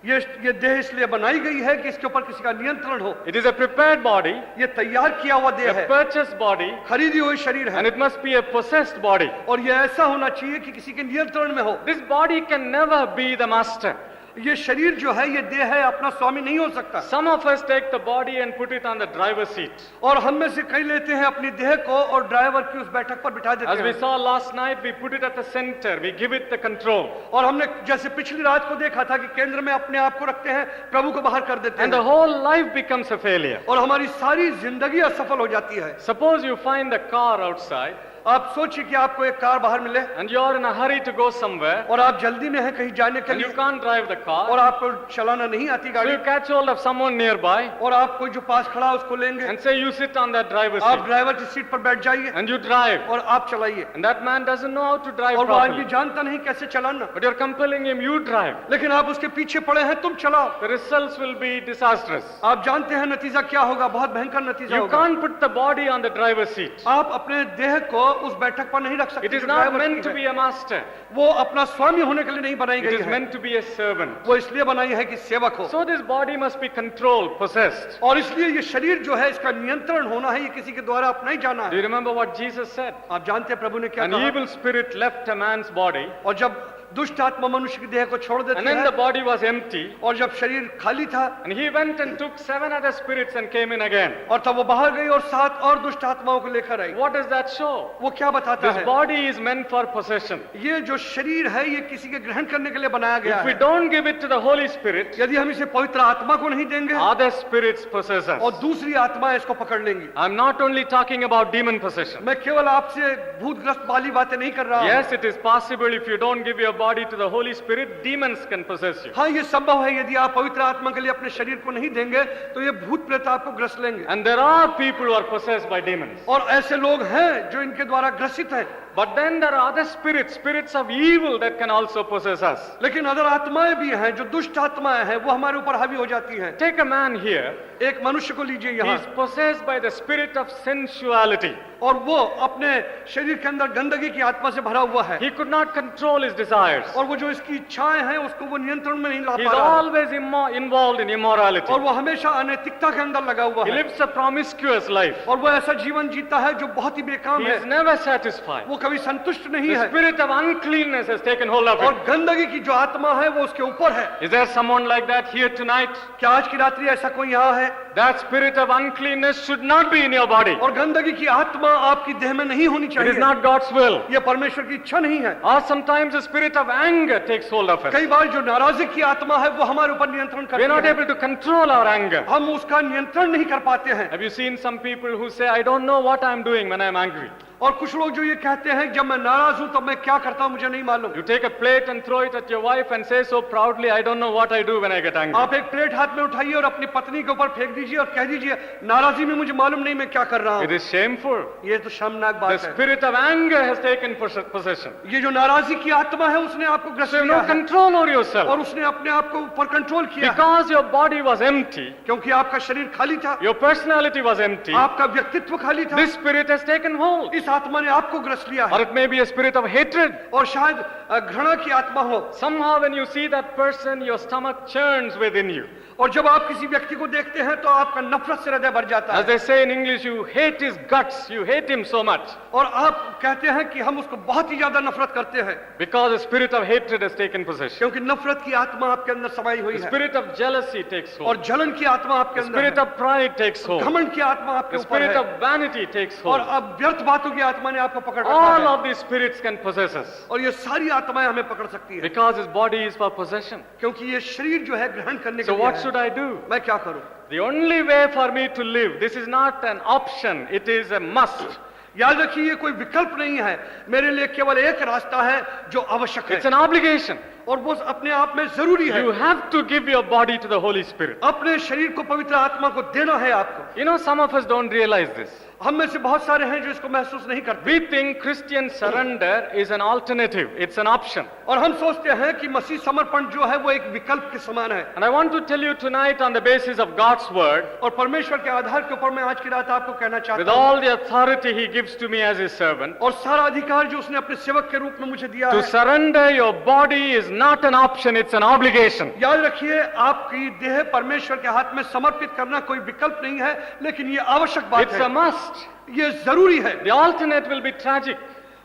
ये देह इसलिए बनाई गई है कि इसके ऊपर किसी का नियंत्रण हो। It is a prepared body, ये तैयार किया हुआ देह a है, purchased body, खरीदी हुई शरीर and है, it must be a possessed body. और ये ऐसा होना चाहिए कि किसी के नियंत्रण में हो। This body can never be the master. ये शरीर जो है, ये देह है, अपना स्वामी नहीं हो सकता। Some of us take the body and put it on the driver's seat. और हम में से कई लेते हैं अपनी देह को और ड्राइवर की उस बैठक पर बिठा देते As we हैं। saw last night, we put it at the center, we give it the control. और हमने जैसे पिछली रात को देखा था कि केंद्र में अपने आप को रखते हैं, प्रभु को बाहर कर देते And the हैं, whole life becomes a failure. और हमारी सारी जिंदगी असफल हो जाती है। Suppose you find the car outside, आप सोचिए कि आपको एक कार बाहर मिले and you are in a hurry to go somewhere और आप जल्दी में हैं कहीं जाने के and you लिए can't drive the और car, आपको चलाना नहीं आती so गाड़ी you catch hold of someone nearby और आप कोई जो पास खड़ा है उसको लेंगे and say you sit on that driver's आप seat ड्राइवर की सीट पर बैठ जाइए and you drive, और आप चलाइए and that man doesn't know how to drive और वो आदमी properly, जानता नहीं कैसे चलाना but you're compelling him, you drive. लेकिन आप उसके पीछे पड़े हैं तुम चलाओ The results will be disastrous. आप जानते हैं नतीजा क्या होगा बहुत भयंकर नतीजा You होगा can't put the body on the driver's seat. आप अपने देह को उस बैठक पर नहीं रख सकते It is जो not ड्राइवर meant की to है। be a master. वो अपना स्वामी होने के लिए नहीं बनाई It गई is है meant to be a servant. वो इसलिए बनाई है कि सेवक हो So this body must be controlled, possessed. और इसलिए ये शरीर जो है इसका नियंत्रण होना है ये किसी के द्वारा अपना ही जाना Do है you remember what Jesus said? आप जानते हैं प्रभु ने क्या An कहा evil spirit left a man's body, और जब दुष्ट आत्मा मनुष्य की देह को छोड़ and देती then है the body was empty, और जब शरीर खाली था and he went and took 7 other spirits and came in again. और तब वो बाहर गई और 7 और दुष्ट आत्माओं को लेकर आई What does that show? वो क्या बताता This है body is meant for possession. ये जो शरीर है ये किसी के ग्रहण करने के लिए बनाया गया If we है don't give it to the Holy Spirit, यदि हम इसे पवित्र आत्मा को नहीं देंगे other spirits possess और us. दूसरी आत्मा इसको पकड़ लेंगी I'm not only talking about demon possession. मैं केवल आपसे भूतग्रस्त वाली बातें नहीं कर रहा हूं Yes, it is possible if you don't give your body to the Holy Spirit, demons can possess you. हाँ ये संभव है यदि आप पवित्र आत्मा के लिए अपने शरीर को नहीं देंगे तो ये भूत प्रेत आपको ग्रस लेंगे And there are people who are possessed by demons. और ऐसे लोग हैं जो इनके द्वारा ग्रसित हैं But then there are other spirits, spirits of evil that can also possess us. लेकिन अदर आत्माएं भी हैं जो दुष्ट आत्माएं हैं वो हमारे ऊपर हावी हो जाती हैं Take a man here, एक मनुष्य को लीजिए he यहाँ is possessed by the spirit of sensuality. और वो अपने शरीर के अंदर गंदगी की आत्मा से भरा हुआ है He could not control his desires. और वो जो इसकी इच्छाएं हैं उसको वो नियंत्रण में नहीं ला He पा is रहा है always involved in immorality. और वो हमेशा अनैतिकता के अंदर लगा हुआ He है lives a promiscuous life. और वो ऐसा जीवन जीता है जो बहुत ही बेकाम He है is never satisfied. वो कभी संतुष्ट नहीं The है spirit of uncleanness has taken hold of और him. गंदगी की जो आत्मा है वो उसके ऊपर है Is there someone like that here tonight? क्या आज की रात्रि ऐसा कोई यहाँ है That spirit of uncleanness should not be in your body. और गंदगी की आत्मा आपकी देह में नहीं होनी It is चाहिए not God's will. ये परमेश्वर की इच्छा नहीं है Or sometimes the spirit of anger takes hold of us. कई बार जो नाराजगी की आत्मा है वो हमारे ऊपर नियंत्रण We are करती not है able to control our anger. हम उसका नियंत्रण नहीं कर पाते हैं Have you seen some people who say, I don't know what I'm doing when I'm angry? और कुछ लोग जो ये कहते हैं जब मैं नाराज हूं तब मैं क्या करता हूं मुझे नहीं मालूम You take a plate and throw it at your wife and say so proudly, I don't know what I do when I get angry. आप एक प्लेट हाथ में उठाइए और अपनी पत्नी के ऊपर फेंक दीजिए और कह दीजिए नाराजी में मुझे मालूम नहीं मैं क्या कर रहा It हूं is shameful. ये तो शर्मनाक The बात है spirit of anger has taken possession. ये जो नाराजी की आत्मा है उसने आपको So ग्रसित you have किया no है control over yourself. और उसने अपने आप को ऊपर कंट्रोल किया है Because your body was empty, क्योंकि आपका शरीर खाली था your personality was empty, आपका व्यक्तित्व खाली था this spirit has taken hold. इस आत्मा ने आपको ग्रस लिया Or है it may be a spirit of hatred. और शायद घृणा की आत्मा हो Somehow when you see that person, your stomach churns within you. और जब आप किसी व्यक्ति को देखते हैं तो आपका नफरत से हृदय भर जाता As है they say in English, you hate his guts, you hate him so much. और आप कहते हैं कि हम उसको बहुत ही ज्यादा नफरत करते हैं Because the spirit of hatred has taken possession. क्योंकि नफरत की आत्मा आपके अंदर समाई हुई The है spirit of jealousy takes और hold. जलन की आत्मा आपके The अंदर spirit है of pride takes hold. घमंड की आत्मा आपके The ऊपर spirit है of vanity takes और hold. अब व्यर्थ बातों की आत्मा ने आपको पकड़ रखा All है of these spirits can possess us. और ये सारी आत्माएं हमें पकड़ सकती है Because his body is for possession. क्योंकि ये शरीर जो है ग्रहण करने के So लिए what है। should I do? मैं क्या करूं The only way for me to live, this is not an option, it is a must. याद रखिए ये कोई विकल्प नहीं है मेरे लिए केवल एक रास्ता है जो आवश्यक है It's an obligation. और वो अपने आप में जरूरी है You have to give your body to the Holy Spirit. अपने शरीर को पवित्र आत्मा को देना है आपको You know, some of us don't realize this. हम में से बहुत सारे हैं जो इसको महसूस नहीं करते We think Christian surrender is an alternative, it's an option. और हम सोचते हैं कि मसीह समर्पण जो है वो एक विकल्प के समान है And I want to tell you tonight on the basis of God's word, और परमेश्वर के आधार के ऊपर मैं आज की रात आपको कहना with चाहता हूँ all the authority He gives to me as His servant, और सारा अधिकार जो उसने अपने सेवक के रूप में मुझे दिया to है surrender your body is not an option, it's an obligation. याद रखिए आपकी देह परमेश्वर के हाथ में समर्पित करना कोई विकल्प नहीं है लेकिन ये आवश्यक बात It's a है must. ये जरूरी है The alternate will be tragic.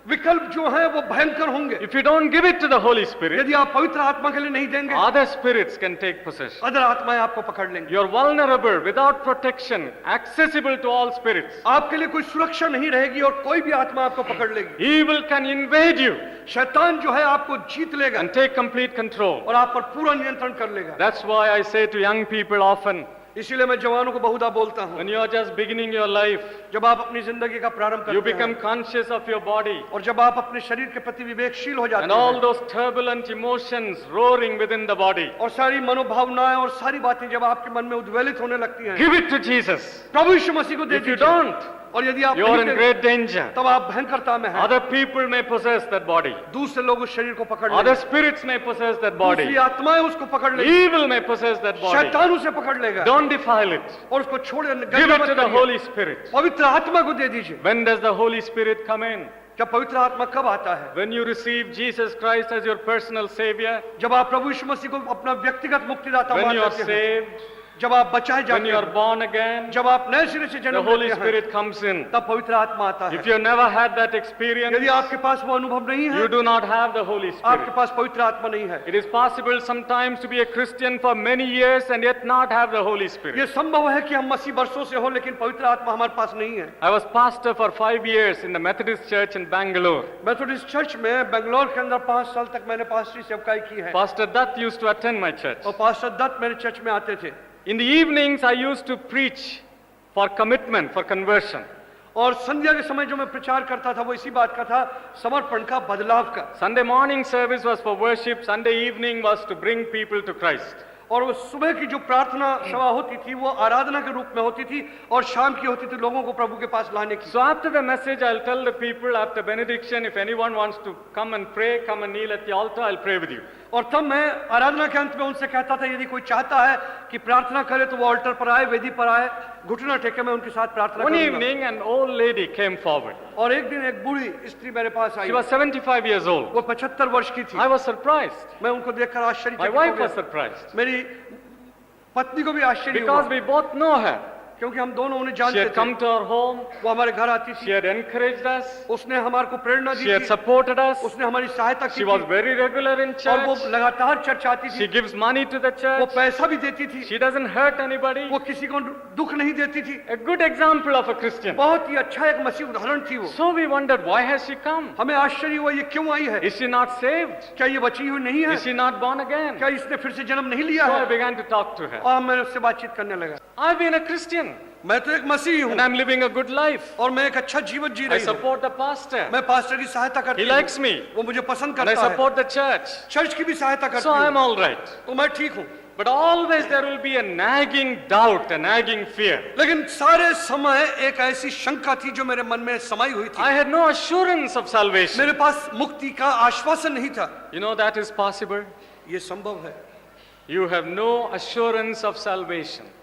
विकल्प जो है वो भयंकर होंगे If you don't give it to the Holy Spirit, यदि आप पवित्र आत्मा के लिए नहीं देंगे other spirits can take possession. Other आत्माएं आपको पकड़ लेंगी You're vulnerable, without protection, accessible to all spirits. आपके लिए कोई सुरक्षा नहीं रहेगी और कोई भी आत्मा आपको पकड़ लेगी Evil can invade you शैतान जो है आपको जीत लेगा and take complete control. और आप पर पूरा नियंत्रण कर लेगा That's why I say to young people often, इसीलिए मैं जवानों को बहुधा बोलता हूँ, when you are just beginning your life, जब आप अपनी जिंदगी का प्रारंभ you करते become हैं conscious of your body और जब आप अपने शरीर के प्रति विवेकशील हो and जाते all हैं those turbulent emotions roaring within the body. और सारी मनोभावनाएं और सारी बातें जब आपके मन में उद्वेलित होने लगती हैं, Give it to Jesus. प्रभु यीशु मसीह को दे If you दीजिए। don't, और यदि आप you are नहीं in देंगे, great danger. तब आप भयंकरता में हैं। Other people may possess that body. दूसरे लोग उस शरीर को पकड़ Other लेंगे, spirits may possess that दूसरी body. आत्माएं उसको पकड़ लेंगी, Evil may possess that body. शैतान उसे पकड़ लेगा Don't defile it. और उसको छोड़े Give it to the Holy Spirit. पवित्र आत्मा को दे दीजिए। When does the Holy Spirit come in? जब पवित्र आत्मा कब आता है? When you receive Jesus Christ as your personal Savior, जब आप प्रभु यीशु मसीह को अपना व्यक्तिगत मुक्तिदाता when मान you are लेते हैं, saved, जब आप बचाए when जाते you are हैं, born again, जब आप नए सिरे से the जन्म Holy लेते हैं, Spirit comes in. तब पवित्र आत्मा आता If है। you have never had that experience, यदि आपके पास वो अनुभव नहीं है, you do not have the Holy आपके Spirit. पास पवित्र आत्मा नहीं है। It is possible sometimes to be a Christian for many years and yet not have the Holy ये Spirit. संभव है कि हम मसीह वर्षों से हो लेकिन पवित्र आत्मा हमारे पास नहीं है। I was pastor for 5 years in the Methodist Church in Bangalore. Methodist church में बेंगलोर के अंदर 5 साल तक मैंने पास्टरी सेवकाई की है Pastor Dutt used to attend my church. और पास्टर दत्त मेरे चर्च में आते थे In the evenings, I used to preach for commitment, for conversion. और संध्या के समय जो मैं प्रचार करता था वो इसी बात का था, समर्पण का, बदलाव का। Sunday morning service was for worship, Sunday evening was to bring people to Christ. और वो सुबह की जो प्रार्थना सभा होती थी वो आराधना के रूप में होती थी और शाम की होती थी लोगों को प्रभु के पास लाने की। So after the message, I'll tell the people after benediction, if anyone wants to come and pray, come and kneel at the altar, I'll pray with you. और तब मैं आराधना के अंत में उनसे कहता था यदि कोई चाहता है कि प्रार्थना करे तो वो ऑल्टर पर आए, वेदी पर आए, घुटना टेके, मैं उनके साथ प्रार्थना One करूंगा। evening, an old lady came forward. और एक दिन एक बूढ़ी स्त्री मेरे पास आई, She was 75 years old. वो 75 वर्ष की थी। I was surprised. मैं उनको देखकर My आश्चर्यचकित हो wife was गया। surprised मेरी पत्नी को भी आश्चर्य because हुआ we both know her. क्योंकि हम दोनों उन्हें She जानते had थे। come to our home. वो हमारे घर आती She थी, had encouraged us. उसने हमारे को प्रेरणा दी She had थी, supported us. उसने हमारी सहायता की She was थी very regular in और वो church. लगातार चर्च आती She थी, gives money to the वो church. पैसा भी देती थी, She doesn't hurt anybody. वो किसी को दुख नहीं देती थी। A good example of a Christian. बहुत ही अच्छा एक मसीह उदाहरण थी वो। So we wondered, why has she come? हमें आश्चर्य हुआ ये क्यों आई है, Is she not saved? क्या ये बची हुई नहीं है, Is she not born again? क्या इसने फिर से जन्म नहीं लिया So I है। began to talk to her. और मैं उससे बातचीत करने लगा। I've been a Christian मैं तो एक मसीही हूँ and I'm living a good life. और मैं एक अच्छा जीवन जी I रही हूँ। support the pastor. मैं पास्टर की सहायता करती He हूँ, likes me वो मुझे पसंद and I करता है, support the church. चर्च की भी सहायता करती So I'm हूँ, all right. तो मैं ठीक हूँ। But always there will be a nagging doubt, a nagging fear. लेकिन सारे समय एक ऐसी शंका थी जो मेरे मन में समाई हुई थी। I had no assurance of salvation. मेरे पास मुक्ति का आश्वासन नहीं था। You know that is possible. ये संभव है, You have no assurance of salvation.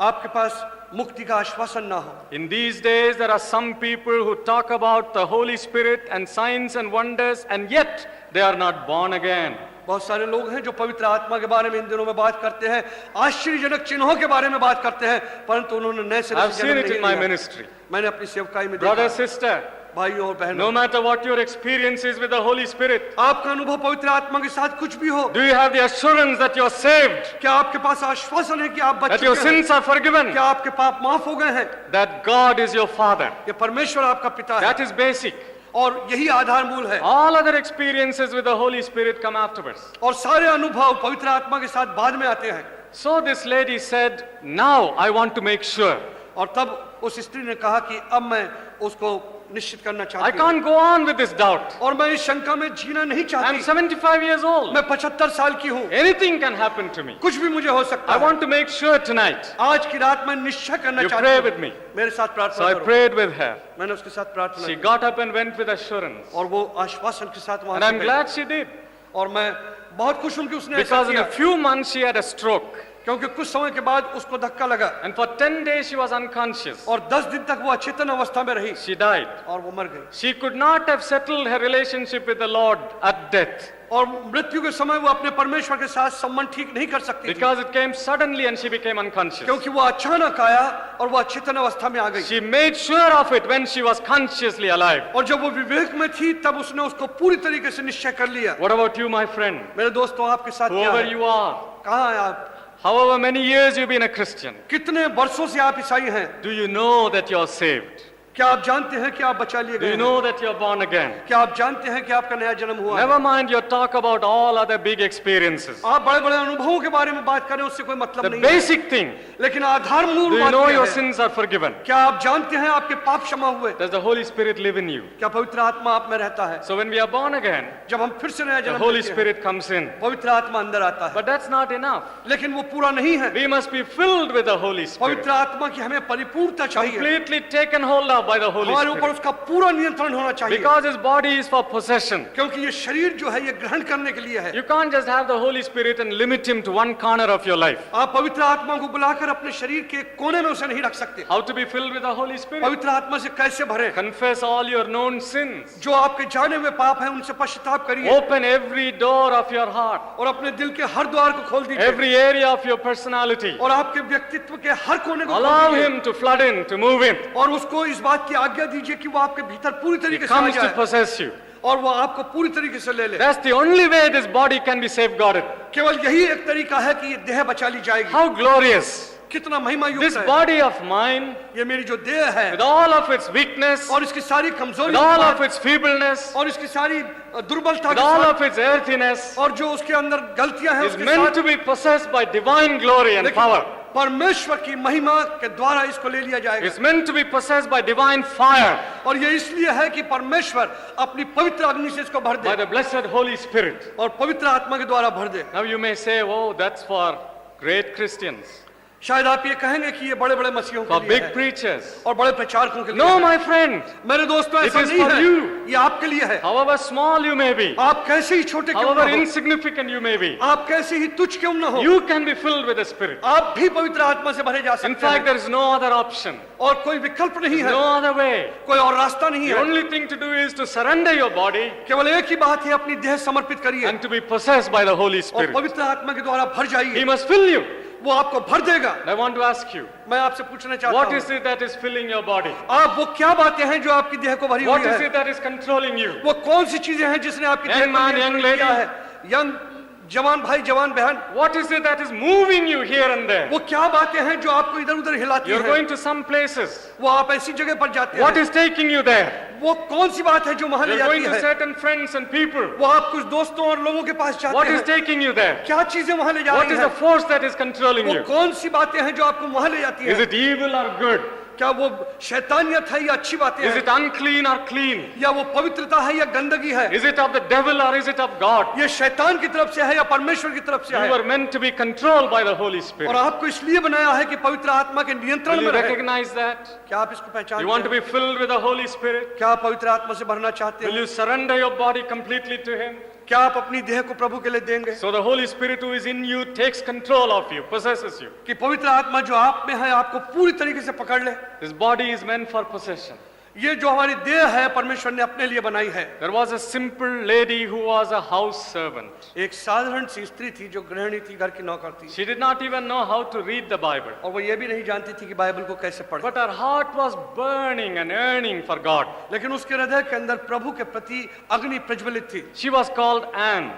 आपके पास मुक्ति का आश्वासन ना हो। In these days, there are some people who talk about the Holy Spirit and signs and wonders, and yet they are not born again. बहुत सारे लोग हैं जो पवित्र आत्मा के बारे में इन दिनों में बात करते हैं, आश्चर्यजनक चिन्हों के बारे में बात करते हैं, परंतु उन्होंने नए सिरे I've से seen जन्म it नहीं in my लिया। ministry. मैंने अपनी सेवकाई में Brother, देखा, sister, भाइयों और बहनों, no matter what your experience is with the Holy Spirit, आपका अनुभव पवित्र आत्मा के साथ कुछ भी हो, do you have the assurance that you're saved, क्या आपके पास आश्वासन है कि आप बच that your चुके हैं, sins are forgiven, क्या आपके पाप माफ हो गए हैं, that God is your Father? ये परमेश्वर आपका पिता है, That is basic. और यही आधार मूल है। All other experiences with the Holy Spirit come afterwards. और सारे अनुभव पवित्र आत्मा के साथ बाद में आते हैं। So this lady said, now I want to make sure. और तब उस स्त्री ने कहा कि अब मैं उसको निश्चित करना I चाहती हूँ can't go on with this doubt. और मैं इस शंका में जीना नहीं I'm चाहती। 75 years old. मैं 75 साल की हूँ, Anything can happen to me. कुछ भी मुझे हो सकता I है। want to make sure tonight. आज की रात मैं निश्चय करना You चाहती pray हूँ, with me. मेरे साथ So प्रार्थना I करो। prayed with her. मैंने उसके साथ प्रार्थना She की got up and went with assurance. और वो आश्वासन के साथ वहां And से I'm गई। glad she did. और मैं बहुत खुश हूँ कि उसने ऐसा Because in किया, a few months she had a stroke. क्योंकि कुछ समय के बाद उसको धक्का लगा And for 10 days she was unconscious. और 10 दिन तक वो अचेतन अवस्था में रही She died. और वो मर गई। She could not have settled her relationship with the Lord at death. और मृत्यु के समय वो अपने परमेश्वर के साथ संबंध ठीक नहीं कर सकती थी, Because it came suddenly and she became unconscious. क्योंकि वो अचानक आया और वो अचेतन अवस्था में आ गई। She made sure of it when she was consciously alive. और जब वो विवेक में थी तब उसने उसको पूरी तरीके से निश्चय कर लिया। What about you, my friend? मेरे दोस्तों, आपके साथ क्या Whoever है? you are, कहाँ हैं आप? however many years you've been a Christian, कितने वर्षों से आप ईसाई हैं? do you know that you're saved? क्या आप जानते हैं कि आप बचा लिए Do गए you हैं? know that you're born again? क्या आप जानते हैं कि आपका नया जन्म हुआ है? Never mind your talk about all other big experiences. आप बड़े बड़े अनुभवों के बारे में बात करें, उससे कोई मतलब The नहीं है। basic thing, लेकिन आधार मूल do you बात know क्या your है? sins are forgiven? क्या आप जानते हैं आपके पाप क्षमा हुए? Does the Holy Spirit live in you? क्या पवित्र आत्मा आप में रहता है? So when we are born again, जब हम फिर से नया the जन्म Holy लेते हैं, Spirit comes in. पवित्र आत्मा अंदर आता है। But that's not enough. लेकिन वो पूरा नहीं है। We must be filled with the Holy Spirit. पवित्र आत्मा की हमें परिपूर्णता चाहिए। Completely taken hold of by the Holy हमारे ऊपर Spirit. उसका पूरा नियंत्रण होना चाहिए। Because his body is for possession. क्योंकि ये शरीर जो है ये ग्रहण करने के लिए है। You can't just have the Holy Spirit and limit him to one corner of your life. आप पवित्र आत्मा को बुलाकर अपने शरीर के कोने में उसे नहीं रख सकते। How to be filled with the Holy Spirit? पवित्र आत्मा से कैसे भरे? Confess all your known sins. जो आपके जाने हुए पाप हैं उनसे पश्चाताप करिए Open every door of your heart, और अपने दिल के हर द्वार को खोल दीजिए every area of your personality. और आपके व्यक्तित्व के हर कोने को खोल Allow दीजिए him to flood in, to move in. और उसको इस बात की आज्ञा दीजिए कि वो आपके भीतर पूरी He तरीके से आ comes to जाए possess you. और वो आपको पूरी तरीके से ले ले। That's the only way this body can be safeguarded. केवल यही एक तरीका है कि ये देह बचा ली जाएगी। How glorious! कितना महिमा This युक्त है। body of mine, ये मेरी जो देह है with all of its weakness, और इसकी सारी with कमजोरी all of its feebleness, और इसकी सारी दुर्बलता with के all साथ of its earthiness, और जो उसके अंदर गलतियां हैं is उसके meant साथ to be possessed by divine glory and लेकिन power. परमेश्वर की महिमा के द्वारा इसको ले लिया जाएगा It's meant to be possessed by divine fire, और ये इसलिए है कि परमेश्वर अपनी पवित्र अग्नि से इसको भर by they the blessed Holy Spirit. और पवित्र आत्मा के द्वारा भर दे। Now you may say, oh, that's for great Christians, शायद आप ये कहेंगे कि ये बड़े बड़े मसीहों for के लिए big है preachers. और बड़े प्रचारकों के लिए No, है। my friend, मेरे दोस्तों It ऐसा is नहीं for है, you. ये आपके लिए है। however small you may be, आप कैसे ही छोटे क्यों however ना हो, insignificant you may be, आप कैसे ही तुच्छ क्यों ना हो, you can be filled with the Spirit. आप भी पवित्र आत्मा से भरे जा In सकते fact, हैं there is no other option, और कोई विकल्प नहीं है, no other way. कोई और रास्ता नहीं The है। only thing to do is to surrender your body केवल एक ही बात है, अपनी देह समर्पित करिए and to be possessed by the Holy और Spirit. पवित्र आत्मा के द्वारा भर He जाइए, must fill you. वो आपको भर देगा। I want to ask you, मैं आपसे पूछना चाहता what हूँ, is it that is filling your body? आप वो क्या बातें हैं जो आपकी देह को भरी What हुई is है? it that is controlling you? वो कौन सी चीजें हैं जिसने आपकी Young देह को man, नियंत्रित young lady. किया है? यंग जवान भाई, जवान बहन, What is it that is moving you here and there? वो क्या बातें हैं जो आपको इधर उधर हिलाती You're हैं? going to some places. वो आप ऐसी जगह पर जाते What हैं, is taking you there? वो कौन सी बात है जो वहां ले You're जाती going to है? certain friends and people. वो आप कुछ दोस्तों और लोगों के पास What जाते is हैं, taking you there? क्या चीजें वहां ले जा What रही is the हैं? force that is controlling वो you? कौन सी बातें हैं जो आपको वहां ले जाती Is हैं? it evil or good? क्या वो शैतानियत है या अच्छी बातें Is हैं? it unclean or clean? या वो पवित्रता है या गंदगी है? Is it of the devil or is it of God? ये शैतान की तरफ से है या परमेश्वर की तरफ से You है? were meant to be controlled by the Holy और Spirit. आपको इसलिए बनाया है कि पवित्र आत्मा के नियंत्रण Will में you रहे। recognize that? क्या आप इसको You पहचानते want to हैं? be filled with the Holy Spirit? क्या आप पवित्र आत्मा से भरना चाहते Will हैं? you surrender your body completely to Him? क्या आप अपनी देह को प्रभु के लिए देंगे? So the Holy Spirit who is in you takes control of you, possesses you. कि पवित्र आत्मा जो आप में है आपको पूरी तरीके से पकड़ ले। This body is meant for possession. ये जो हमारी देह है परमेश्वर ने अपने लिए बनाई है। There was a simple lady who was a house servant. एक साधारण सी स्त्री थी जो गृहिणी थी, घर की नौकर थी, She did not even know how to read the Bible. और वो ये भी नहीं जानती थी कि बाइबल को कैसे पढ़े। But her heart was burning and yearning for God. लेकिन उसके हृदय के अंदर प्रभु के प्रति अग्नि प्रज्वलित थी She was called Anne.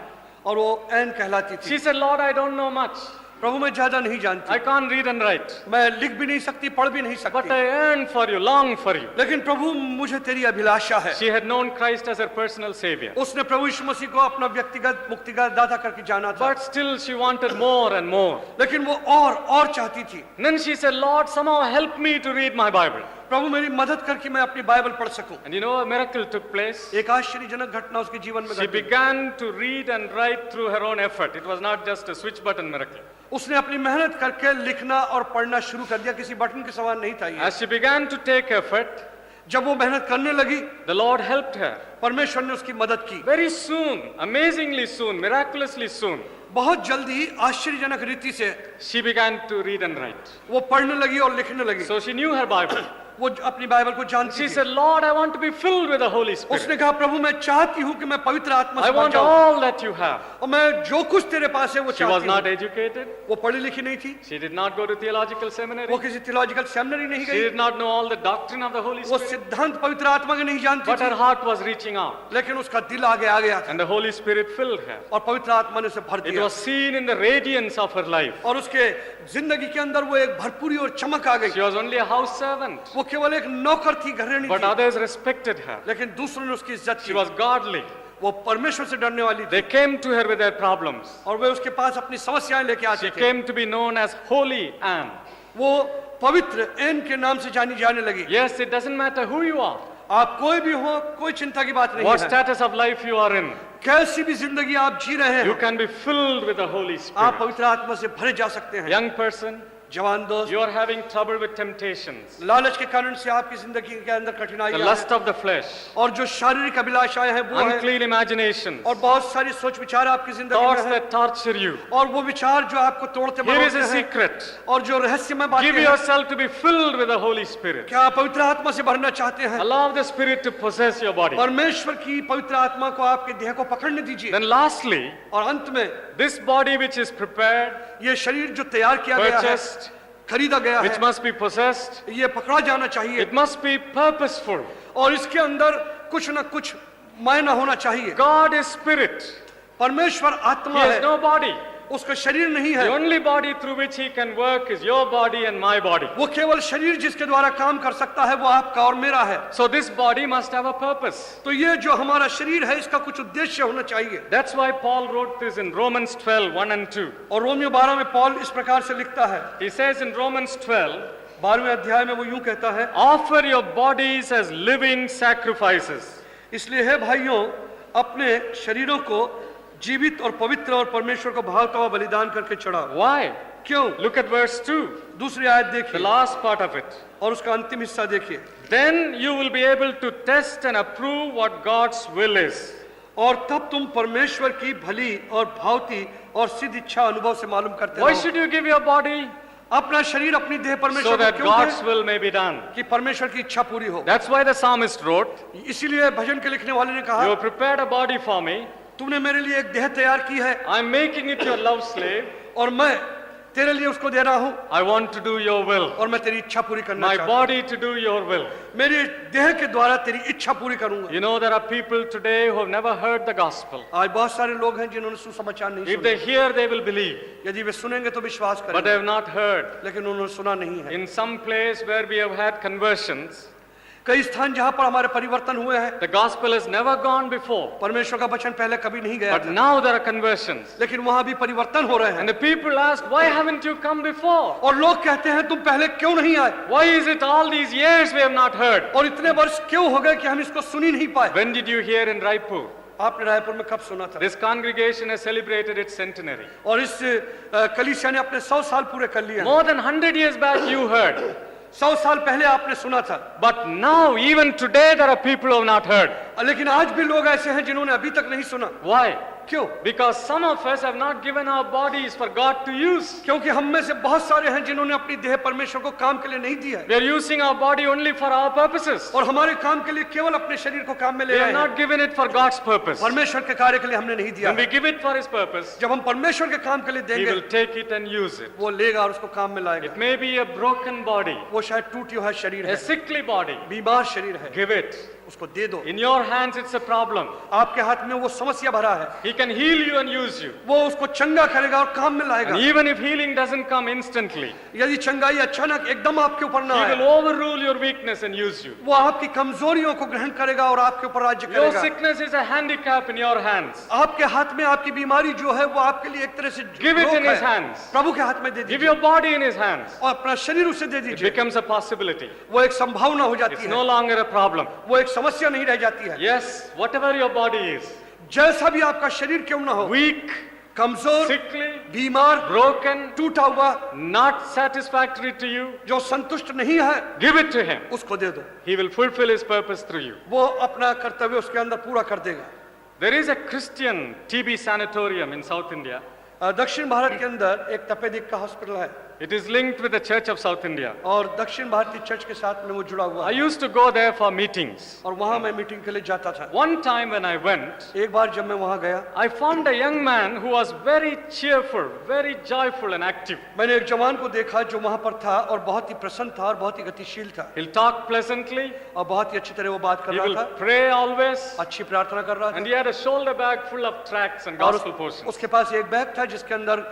और वो ऐन कहलाती थी। She said, Lord, I don't know much. प्रभु मैं ज्यादा नहीं I जानती, can't read and write. मैं लिख भी नहीं सकती, पढ़ भी नहीं But सकती, I yearn for you, long for you. लेकिन प्रभु मुझे तेरी अभिलाषा है। She had known Christ as her personal savior. उसने प्रभु यीशु मसीह को अपना व्यक्तिगत मुक्तिगत दाता करके जाना था, But still she wanted more and more. लेकिन वो और चाहती थी। And then she said, Lord, somehow help me to read my Bible. प्रभु मेरी मदद करके मैं अपनी बाइबल पढ़ सकूं। And you know, a miracle took place. एक आश्चर्यजनक घटना उसके जीवन में She घटी। began to read and write through her own effort. It was not just a switch button miracle. उसने अपनी मेहनत करके लिखना और पढ़ना शुरू कर दिया, किसी बटन के समान नहीं था ये। As she began to take effort, जब वो मेहनत करने लगी, the Lord helped her. परमेश्वर ने उसकी मदद की। Very soon, amazingly soon, miraculously soon, बहुत जल्दी आश्चर्यजनक रीति से she began to read and write. वो पढ़ने लगी और लिखने लगी। So she knew her Bible. वो अपनी बाइबल को जानती She थी। said, Lord, I want to be filled with the Holy उसने Spirit. कहा प्रभु मैं चाहती हूँ कि मैं पवित्र आत्मा I से भर want जाऊं all that you have. और मैं जो कुछ तेरे पास है वो She was चाहती not हूँ। educated. वो पढ़ी लिखी नहीं थी, She did not go to theological seminary. वो किसी थियोलॉजिकल सेमिनरी नहीं She गई, did not know all the doctrine of the Holy वो Spirit. सिद्धांत पवित्र आत्मा के नहीं जानती But her थी, heart was reaching out. लेकिन उसका दिल आगे आ गया था And the Holy Spirit filled her. और पवित्र आत्मा ने उसे भर It दिया was seen in the radiance of her life. और उसके जिंदगी के अंदर वो एक भरपूरी और चमक आ गई। She was only a house servant. वो केवल एक नौकर थी, घरेणी but थी, others respected her. लेकिन दूसरों ने उसकी इज्जत She की। was godly. वो परमेश्वर से डरने वाली थी They came to her with their problems. और वे उसके पास अपनी समस्याएं लेके आते She थे। came to be known as Holy Anne. वो पवित्र एन के नाम से जानी जाने लगी। Yes, it doesn't matter who you are, आप कोई भी हो, कोई चिंता की बात नहीं what है। status of life you are in. कैसी भी जिंदगी आप जी रहे You हैं, can be filled with the Holy आप Spirit. पवित्र आत्मा से भरे जा सकते हैं। Young person, जवान दोस्त, you are having trouble with temptations, लालच के कारण से आपकी जिंदगी के अंदर the कठिनाइयां lust हैं of the flesh, और जो शारीरिक अभिलाषाएं हैं वो है unclean imaginations, और बहुत सारी सोच विचार आपकी जिंदगी thoughts में है that torture you. और वो विचार जो आपको तोड़ते Here is मरोड़ते a हैं secret. और जो रहस्यमय बातें Give हैं। yourself to be filled with the Holy Spirit. क्या आप पवित्र आत्मा से भरना चाहते हैं? Allow the Spirit to possess your body. परमेश्वर की पवित्र आत्मा को आपके देह को पकड़ने दीजिए। Then lastly, और अंत में this body which is prepared, ये शरीर जो तैयार किया गया है, purchased, खरीदा गया which है, must be possessed, ये पकड़ा जाना चाहिए it must be purposeful. और इसके अंदर कुछ न कुछ मायना होना चाहिए। God is spirit. परमेश्वर He आत्मा has है, no body. उसका शरीर नहीं The है। only body through which he can work is your body and my body. वो केवल शरीर जिसके द्वारा काम कर सकता है वो आपका और मेरा है। So this body must have a purpose. तो ये जो हमारा शरीर है इसका कुछ उद्देश्य होना चाहिए। That's why Paul wrote this in Romans 12, 1 and 2. और रोमियो 12 में पौल इस प्रकार से लिखता है, He says in Romans 12, 12वें अध्याय में वो यूं कहता है, offer your bodies as living sacrifices. इसलिए है भाइयों, अपने शरीरों को जीवित और पवित्र और परमेश्वर को भावता हुआ बलिदान करके चढ़ाओ। Why? क्यों? Look at verse 2, दूसरी आयत the देखिए last part of it. और उसका अंतिम हिस्सा देखिए। Then you will be able to test and approve what God's will is. और तब तुम परमेश्वर की भली और भावती और सिद्ध इच्छा अनुभव से मालूम करते Why हो। should you give your body? अपना शरीर अपनी देह So परमेश्वर को that क्यों God's they? will may be done. कि परमेश्वर की इच्छा पूरी हो। That's why the psalmist wrote, इसीलिए भजन के लिखने वाले ने you कहा, have prepared a body for me. तूने मेरे लिए एक देह तैयार की है I'm making it your love slave. और मैं तेरे लिए उसको दे रहा हूँ I want to do your will. और मैं तेरी इच्छा पूरी करना My चाहता हूँ। body to do your will. मेरे देह के द्वारा तेरी इच्छा पूरी करूंगा। You know, there are people today who have never heard the gospel. आज बहुत सारे लोग हैं जिन्होंने सुसमाचार नहीं If they सुना। hear, they will believe, यदि वे सुनेंगे तो विश्वास but they करेंगे, have not heard. लेकिन उन्होंने सुना नहीं है। In some place where we have had conversions, कई स्थान जहाँ पर हमारे परिवर्तन हुए हैं, the gospel has never gone before, परमेश्वर का वचन पहले कभी नहीं गया but था, now there are conversions. लेकिन वहाँ भी परिवर्तन हो रहे हैं। And the people ask, why haven't you come before? और लोग कहते हैं तुम पहले क्यों नहीं आए? Why is it all these years we have not heard? और इतने वर्ष क्यों हो गए कि हम इसको सुन ही नहीं पाए? When did you hear in Raipur? आपने रायपुर में कब सुना था? This congregation has celebrated its centenary. और इस कलीसिया ने अपने 100 साल पूरे कर लिए हैं। More than 100 years back you heard. 100 साल पहले आपने सुना था, But now, even today, there are people who have not heard. लेकिन आज भी लोग ऐसे हैं जिन्होंने अभी तक नहीं सुना। Why? क्यों? Because some of us have not given our bodies for God to use. क्योंकि हम में से बहुत सारे हैं जिन्होंने अपनी देह परमेश्वर को काम के लिए नहीं दी है We are using our body only for our purposes. और हमारे काम के लिए केवल अपने शरीर को काम में ले We रहे have हैं। not given it for God's purpose. परमेश्वर के कार्य के लिए हमने नहीं दिया When we है। give it for His purpose, जब हम परमेश्वर के काम के लिए He देंगे, will take it and use it. वो लेगा और उसको काम में लाएगा। It may be a broken body, वो शायद टूटी हुआ शरीर a है, sickly body. बीमार शरीर है, Give it. उसको दे दो। In your hands, it's a problem. आपके हाथ में वो समस्या भरा है, He can heal you and use you. वो उसको चंगा करेगा और काम में लाएगा। And even if healing doesn't come instantly, यदि चंगाई अचानक एकदम आपके ऊपर ना He आए, will overrule your weakness and use you. वो आपकी कमजोरियों को ग्रहण करेगा और आपके ऊपर राज्य Your करेगा। sickness is a handicap in your hands. आपके हाथ में आपकी बीमारी जो है वो आपके लिए एक तरह से Give it रोक in His है। hands. प्रभु के हाथ में दे Give दीजिए your body in His hands. और अपना शरीर उसे दे It दीजिए। becomes a possibility. वो एक संभावना हो जाती It's है, no longer a problem. वो एक समस्या नहीं रह जाती है। Yes, whatever your body is, जैसा भी आपका शरीर क्यों ना हो, weak, कमजोर, sickly, बीमार, broken, टूटा हुआ, not satisfactory to you, जो संतुष्ट नहीं है, give it to Him. उसको दे दो। He will fulfill His purpose through you. वो अपना कर्तव्य उसके अंदर पूरा कर देगा। There is a Christian TB sanatorium in South India. दक्षिण भारत के अंदर एक तपेदिक का हॉस्पिटल है It is linked with the Church of South India. और दक्षिण भारतीय चर्च के साथ में वो जुड़ा हुआ I है used to go there for meetings. और वहां मैं मीटिंग के लिए जाता था। One time when I went, एक बार जब मैं वहां गया, I found a young man who was very cheerful, very joyful and active. मैंने एक जवान को देखा जो वहां पर था और बहुत ही प्रसन्न था और बहुत ही गतिशील था He'll talk pleasantly, और बहुत ही अच्छी तरह वो बात कर he रहा will था, pray always, अच्छी प्रार्थना कर रहा and था he had a shoulder bag full of tracts and और gospel portions. उसके पास एक बैग था जिसके अंदर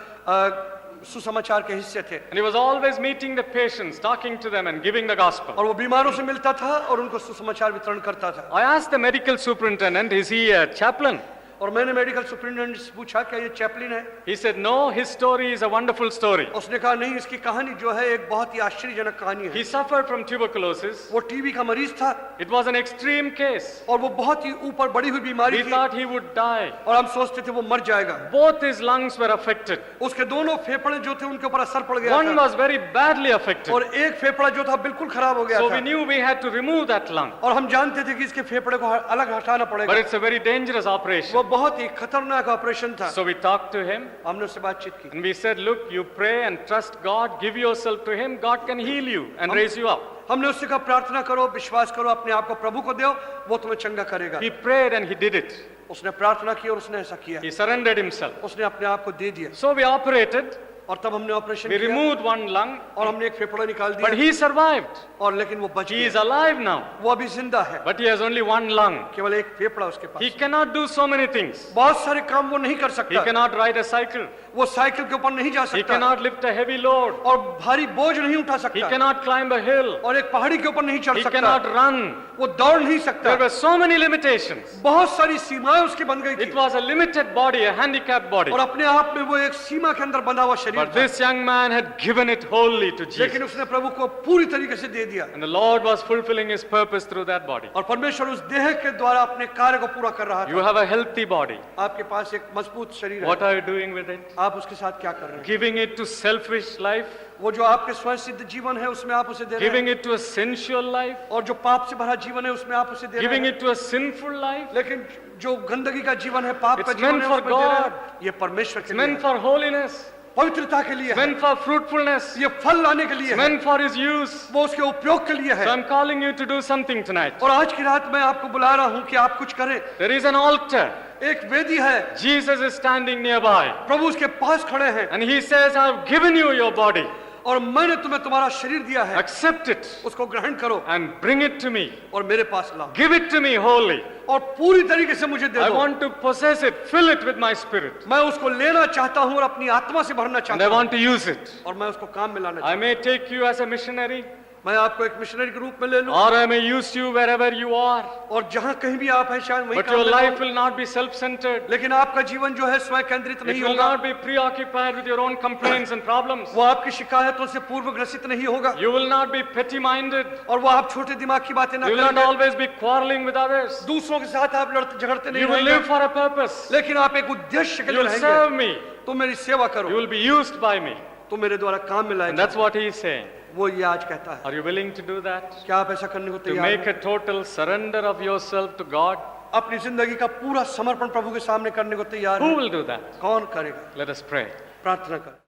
सुसमाचार के हिस्से थे And he was always meeting the patients, talking to them and giving the gospel. और वो बीमारों से मिलता था और उनको सुसमाचार वितरण करता था। I asked the medical superintendent, is he a chaplain? और मैंने मेडिकल सुपरिटेंडेंट से पूछा क्या ये चैपलिन है? He said, no, his story is a wonderful story. उसने कहा नहीं, इसकी कहानी जो है एक बहुत ही आश्चर्यजनक कहानी है। He suffered from tuberculosis. वो टीबी का मरीज था It was an extreme case. और वो बहुत ही ऊपर बढ़ी हुई बीमारी We थी thought he would die. और हम सोचते थे वो मर जाएगा। Both his lungs were affected. उसके दोनों फेफड़े जो थे उनके ऊपर असर पड़ गया One था was very badly affected. और एक फेफड़ा जो था बिल्कुल खराब हो गया So था we knew we had to remove that lung. और हम जानते थे कि इसके फेफड़े को अलग हटाना But पड़ेगा। it's a very dangerous operation. वो बहुत ही खतरनाक ऑपरेशन था। So we talked to him हमने उससे बातचीत की and we said, look, you pray and trust God, give yourself to him, God can heal you and raise you up. हमने उससे कहा प्रार्थना करो, विश्वास करो, अपने आप को प्रभु को दो, वो तुम्हें चंगा करेगा। He prayed and he did it. उसने प्रार्थना की और उसने ऐसा किया। He surrendered himself. उसने अपने आप को दे दिया So we operated. और तब हमने ऑपरेशन We किया removed one lung, और हमने एक फेफड़ा निकाल but दिया he survived. और लेकिन वो बच He is गया। alive now, वो अभी जिंदा है, but he has only one lung. केवल एक फेफड़ा उसके He pass. cannot do so many things. बहुत सारे काम वो नहीं कर He सकता। cannot ride a cycle. वो साइकिल के ऊपर नहीं जा He सकता cannot lift a heavy load. और भारी बोझ नहीं उठा He सकता cannot climb a hill. और एक पहाड़ी के ऊपर नहीं चढ़ He सकता। cannot run. वो दौड़ नहीं सकता। There were so many limitations. बहुत सारी सीमाएं उसकी बन गई It थी was a limited body, a handicapped body. और अपने आप में वो एक सीमा के अंदर बंधा हुआ शरीर But था। this young man had given it wholly to Jesus. लेकिन उसने प्रभु को पूरी तरीके से दे दिया And the Lord was fulfilling his purpose through that body. और परमेश्वर उस देह के द्वारा अपने कार्य को पूरा कर रहा You था। have a healthy body. आपके पास एक मजबूत शरीर What है, are you doing with it? आप उसके साथ क्या कर रहे हैं? Giving it to selfish life? वो जो आपके स्वयं सिद्ध जीवन है उसमें आप उसे दे रहे Giving हैं it to a sensual life? और जो पाप से भरा जीवन है उसमें आप उसे दे रहे Giving हैं। it to a sinful life? लेकिन जो गंदगी का जीवन है, पाप का It's जीवन meant है, for उसमें दे रहे हैं। God. ये परमेश्वर के It's लिए meant है, for holiness. पवित्रता के लिए It's है, meant for fruitfulness. ये फल लाने के लिए It's है, meant for his use. वो उसके उपयोग के लिए है। So I'm calling you to do something tonight. और आज की रात मैं आपको बुला रहा हूँ कि आप कुछ करें। There is an altar. एक वेदी है, Jesus is standing nearby. प्रभु उसके पास खड़े हैं And he says, I've given you your body. और मैंने तुम्हें तुम्हारा शरीर दिया है, Accept it उसको ग्रहण करो and bring it to me. और मेरे पास लाओ Give it to me wholly. और पूरी तरीके से मुझे दे I दो। want to possess it, fill it with my spirit. मैं उसको लेना चाहता हूँ और अपनी आत्मा से भरना And चाहता I हूँ want to use it. और मैं उसको काम में लाना I चाहता may take you as a missionary, हूँ। मैं आपको एक मिशनरी के रूप में ले लूँ or I may use you wherever you are. और जहाँ कहीं भी आप हैं शायद वहीं But काम your में life लाऊं। will not be self-centered. लेकिन आपका जीवन जो है स्वयं केंद्रित It नहीं will होगा, not be preoccupied with your own complaints and problems. वो आपकी शिकायतों से पूर्वग्रसित नहीं होगा You will not be petty-minded. और वो आप छोटे दिमाग की बातें ना You will not करेंगे, always be quarreling with others. दूसरों के साथ आप लड़ते झगड़ते नहीं You will live रहेंगे, for a purpose. लेकिन आप एक उद्देश्य के You लिए will रहेंगे। serve me. तुम मेरी सेवा You करो, will be used by me. तुम मेरे द्वारा काम में लाए And that's what he is saying. वो ये आज कहता है। Are you willing to do that? क्या आप ऐसा करने को To तैयार make हैं? a total surrender of yourself to God? अपनी जिंदगी का पूरा समर्पण प्रभु के सामने करने को तैयार Who हैं? will do that? कौन करेगा? Let us pray. प्रार्थना कर।